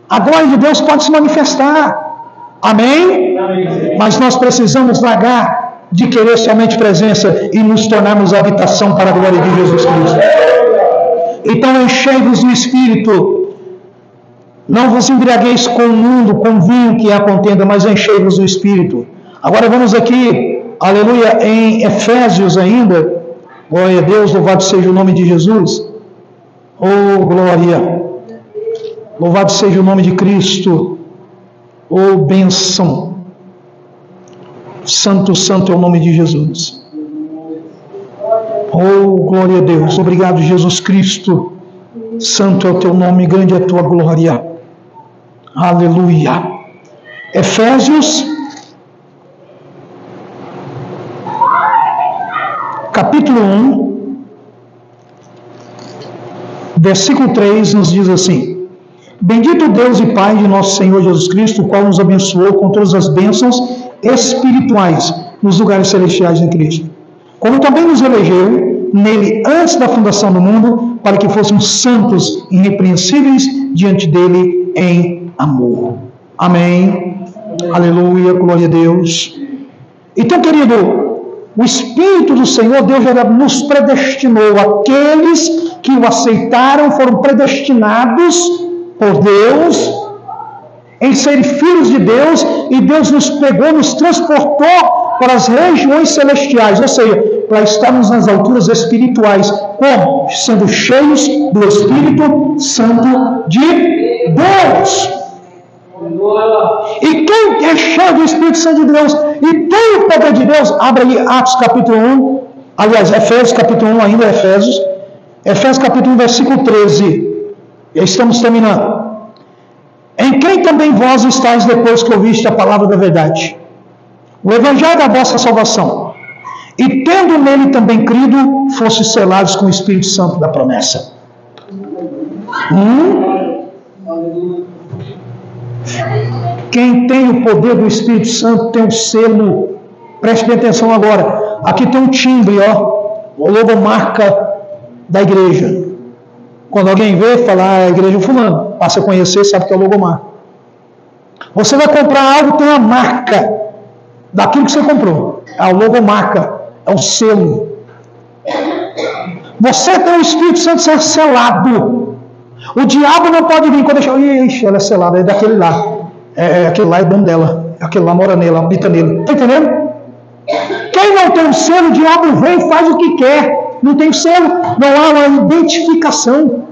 a glória de Deus pode se manifestar. Amém? Amém. Mas nós precisamos largar de querer somente presença e nos tornarmos habitação para a glória de Jesus Cristo. Então enchei-vos do Espírito, não vos embriagueis com o mundo, com vinho que há contenda, mas enchei-vos do Espírito. Agora vamos aqui, aleluia, em Efésios ainda, glória a Deus, louvado seja o nome de Jesus, oh glória, louvado seja o nome de Cristo, oh bênção, santo, santo é o nome de Jesus. Oh, glória a Deus. Obrigado, Jesus Cristo. Santo é o teu nome, grande é a tua glória. Aleluia. Efésios, capítulo 1, versículo 3, nos diz assim: Bendito Deus e Pai de nosso Senhor Jesus Cristo, o qual nos abençoou com todas as bênçãos espirituais nos lugares celestiais em Cristo. Como também nos elegeu nele antes da fundação do mundo, para que fôssemos santos e irrepreensíveis diante dele em amor. Amém. Aleluia, glória a Deus. Então, querido, o Espírito do Senhor, Deus já nos predestinou. Aqueles que o aceitaram foram predestinados por Deus em serem filhos de Deus, e Deus nos pegou, nos transportou para as regiões celestiais, ou seja, para estarmos nas alturas espirituais. Como? Sendo cheios do Espírito Santo de Deus. E quem é cheio do Espírito Santo de Deus e tem o poder de Deus, abre aí Atos capítulo 1, aliás, Efésios capítulo 1 ainda, Efésios capítulo 1, versículo 13. E estamos terminando. Em quem também vós estáis depois que ouviste a palavra da verdade, o evangelho da vossa salvação, e tendo nele também crido, fostes selados com o Espírito Santo da promessa. Quem tem o poder do Espírito Santo tem um selo. Preste bem atenção agora. Aqui tem um timbre, ó, a logomarca da igreja. Quando alguém vê, fala, a igreja fulano, passa a conhecer, sabe que é o logomarca. Você vai comprar algo, tem a marca daquilo que você comprou. É a logomarca, é o selo. Você tem o Espírito Santo ser selado. O diabo não pode vir quando deixar, ixi, ela é selada, é daquele lá. Aquele lá é dono dela. Aquele lá mora nele, habita nele. Está entendendo? Quem não tem o selo, o diabo vem e faz o que quer. Não tem o selo, não há uma identificação.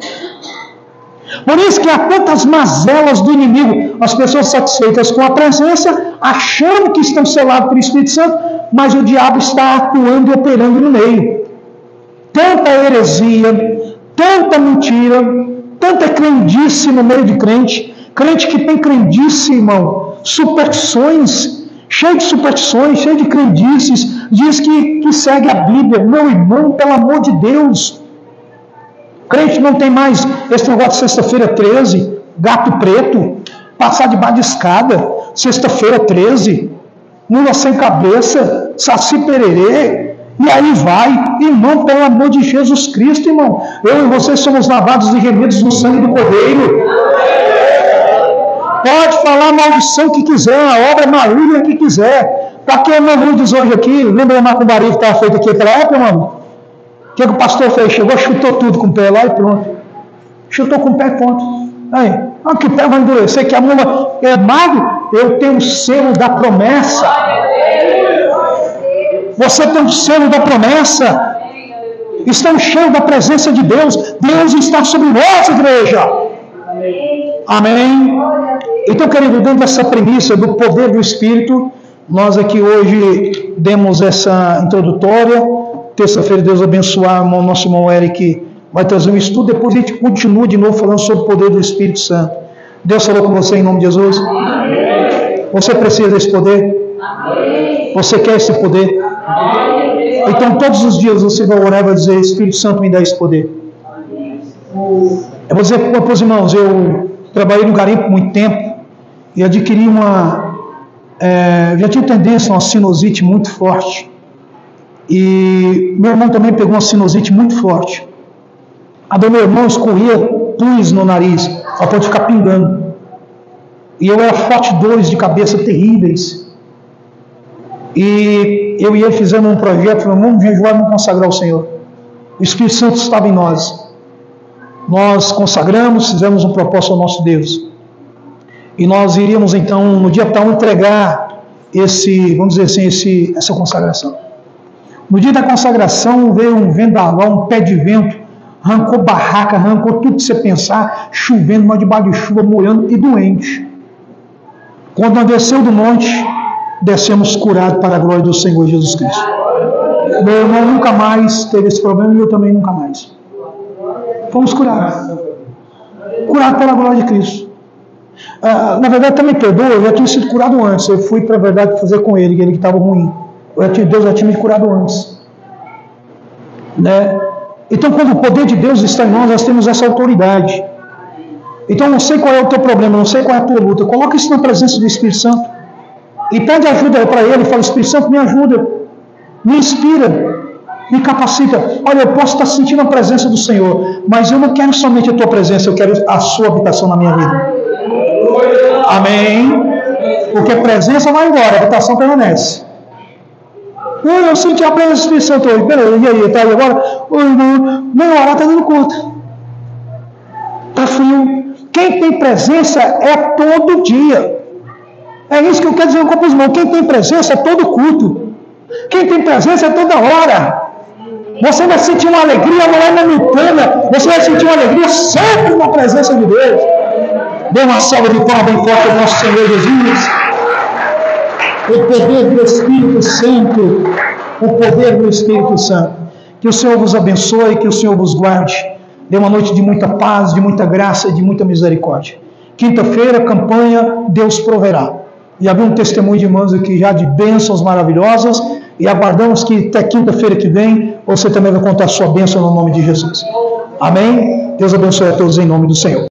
Por isso que há tantas mazelas do inimigo. As pessoas satisfeitas com a presença, achando que estão selados pelo Espírito Santo, mas o diabo está atuando e operando no meio. Tanta heresia, tanta mentira, tanta crendice no meio de crente. Crente que tem crendice, irmão, superstições, cheio de superstições, cheio de crendices, diz que segue a Bíblia. Meu irmão, pelo amor de Deus, crente não tem mais esse negócio de sexta-feira 13, gato preto, passar debaixo de escada, sexta-feira 13, mula sem cabeça, saci pererê, e aí vai. Irmão, pelo amor de Jesus Cristo, irmão, eu e você somos lavados e remidos no sangue do Cordeiro. Pode falar a maldição que quiser, a obra maligna que quiser. Para que meu irmão diz hoje aqui, lembra a macumbaria que estava feita aqui naquela época, mano? O que o pastor fez? Chegou, chutou tudo com o pé lá e pronto. Chutou com o pé e ponto. Aí, que pé vai endurecer, que a mula é mago. Eu tenho o selo da promessa. Você tem o selo da promessa. Estamos cheios da presença de Deus. Deus está sobre nós, igreja. Amém? Então, querido, dentro dessa premissa do poder do Espírito, nós aqui hoje demos essa introdutória. Terça-feira, Deus abençoar o nosso irmão Eric, vai trazer um estudo. Depois a gente continua de novo falando sobre o poder do Espírito Santo. Deus falou com você em nome de Jesus? Amém. Você precisa desse poder? Amém. Você quer esse poder? Amém. Então, todos os dias você vai orar e vai dizer: Espírito Santo, me dá esse poder. Amém. Eu vou dizer para os irmãos, eu trabalhei no garimpo por muito tempo e adquiri já tinha tendência a uma sinusite muito forte. E meu irmão também pegou uma sinusite muito forte. A do meu irmão escorria pus no nariz, a ponto de ficar pingando. E eu era forte, dores de cabeça terríveis. E eu e ele fizemos um projeto, vamos jejuar e consagrar ao Senhor. O Espírito Santo estava em nós. Nós consagramos, fizemos um propósito ao nosso Deus. E nós iríamos então, no dia tal, entregar vamos dizer assim, essa consagração. No dia da consagração veio um vendaval, um pé de vento, arrancou barraca, arrancou tudo que você pensar, chovendo, mas debaixo de chuva, molhando e doente. Quando nós descemos do monte, descemos curados para a glória do Senhor Jesus Cristo. Meu irmão nunca mais teve esse problema e eu também nunca mais. Fomos curados. Curados pela glória de Cristo. Na verdade, também perdoa, eu já tinha sido curado antes. Eu fui para a verdade fazer com ele que estava ruim. Deus já tinha me curado antes. Né? Então, quando o poder de Deus está em nós temos essa autoridade. Então, não sei qual é o teu problema, não sei qual é a tua luta. Coloca isso na presença do Espírito Santo. E pede ajuda para ele. Fala: Espírito Santo, me ajuda. Me inspira. Me capacita. Olha, eu posso estar sentindo a presença do Senhor, mas eu não quero somente a tua presença, eu quero a sua habitação na minha vida. Amém. Porque a presença vai embora, a habitação permanece. Eu senti a presença do Espírito Santo hoje. Beleza, e aí? Tá aí agora? Meia hora está dando conta. Está frio. Quem tem presença é todo dia. É isso que eu quero dizer com os irmãos. Quem tem presença é todo culto. Quem tem presença é toda hora. Você vai sentir uma alegria, não é momentânea. Você vai sentir uma alegria sempre na presença de Deus. Dê uma salva de palmas bem forte ao nosso Senhor Jesus. O poder do Espírito Santo. O poder do Espírito Santo. Que o Senhor vos abençoe, que o Senhor vos guarde. Dê uma noite de muita paz, de muita graça e de muita misericórdia. Quinta-feira, campanha, Deus proverá. E havia um testemunho de irmãos aqui já de bênçãos maravilhosas. E aguardamos que até quinta-feira que vem você também vai contar a sua bênção no nome de Jesus. Amém? Deus abençoe a todos em nome do Senhor.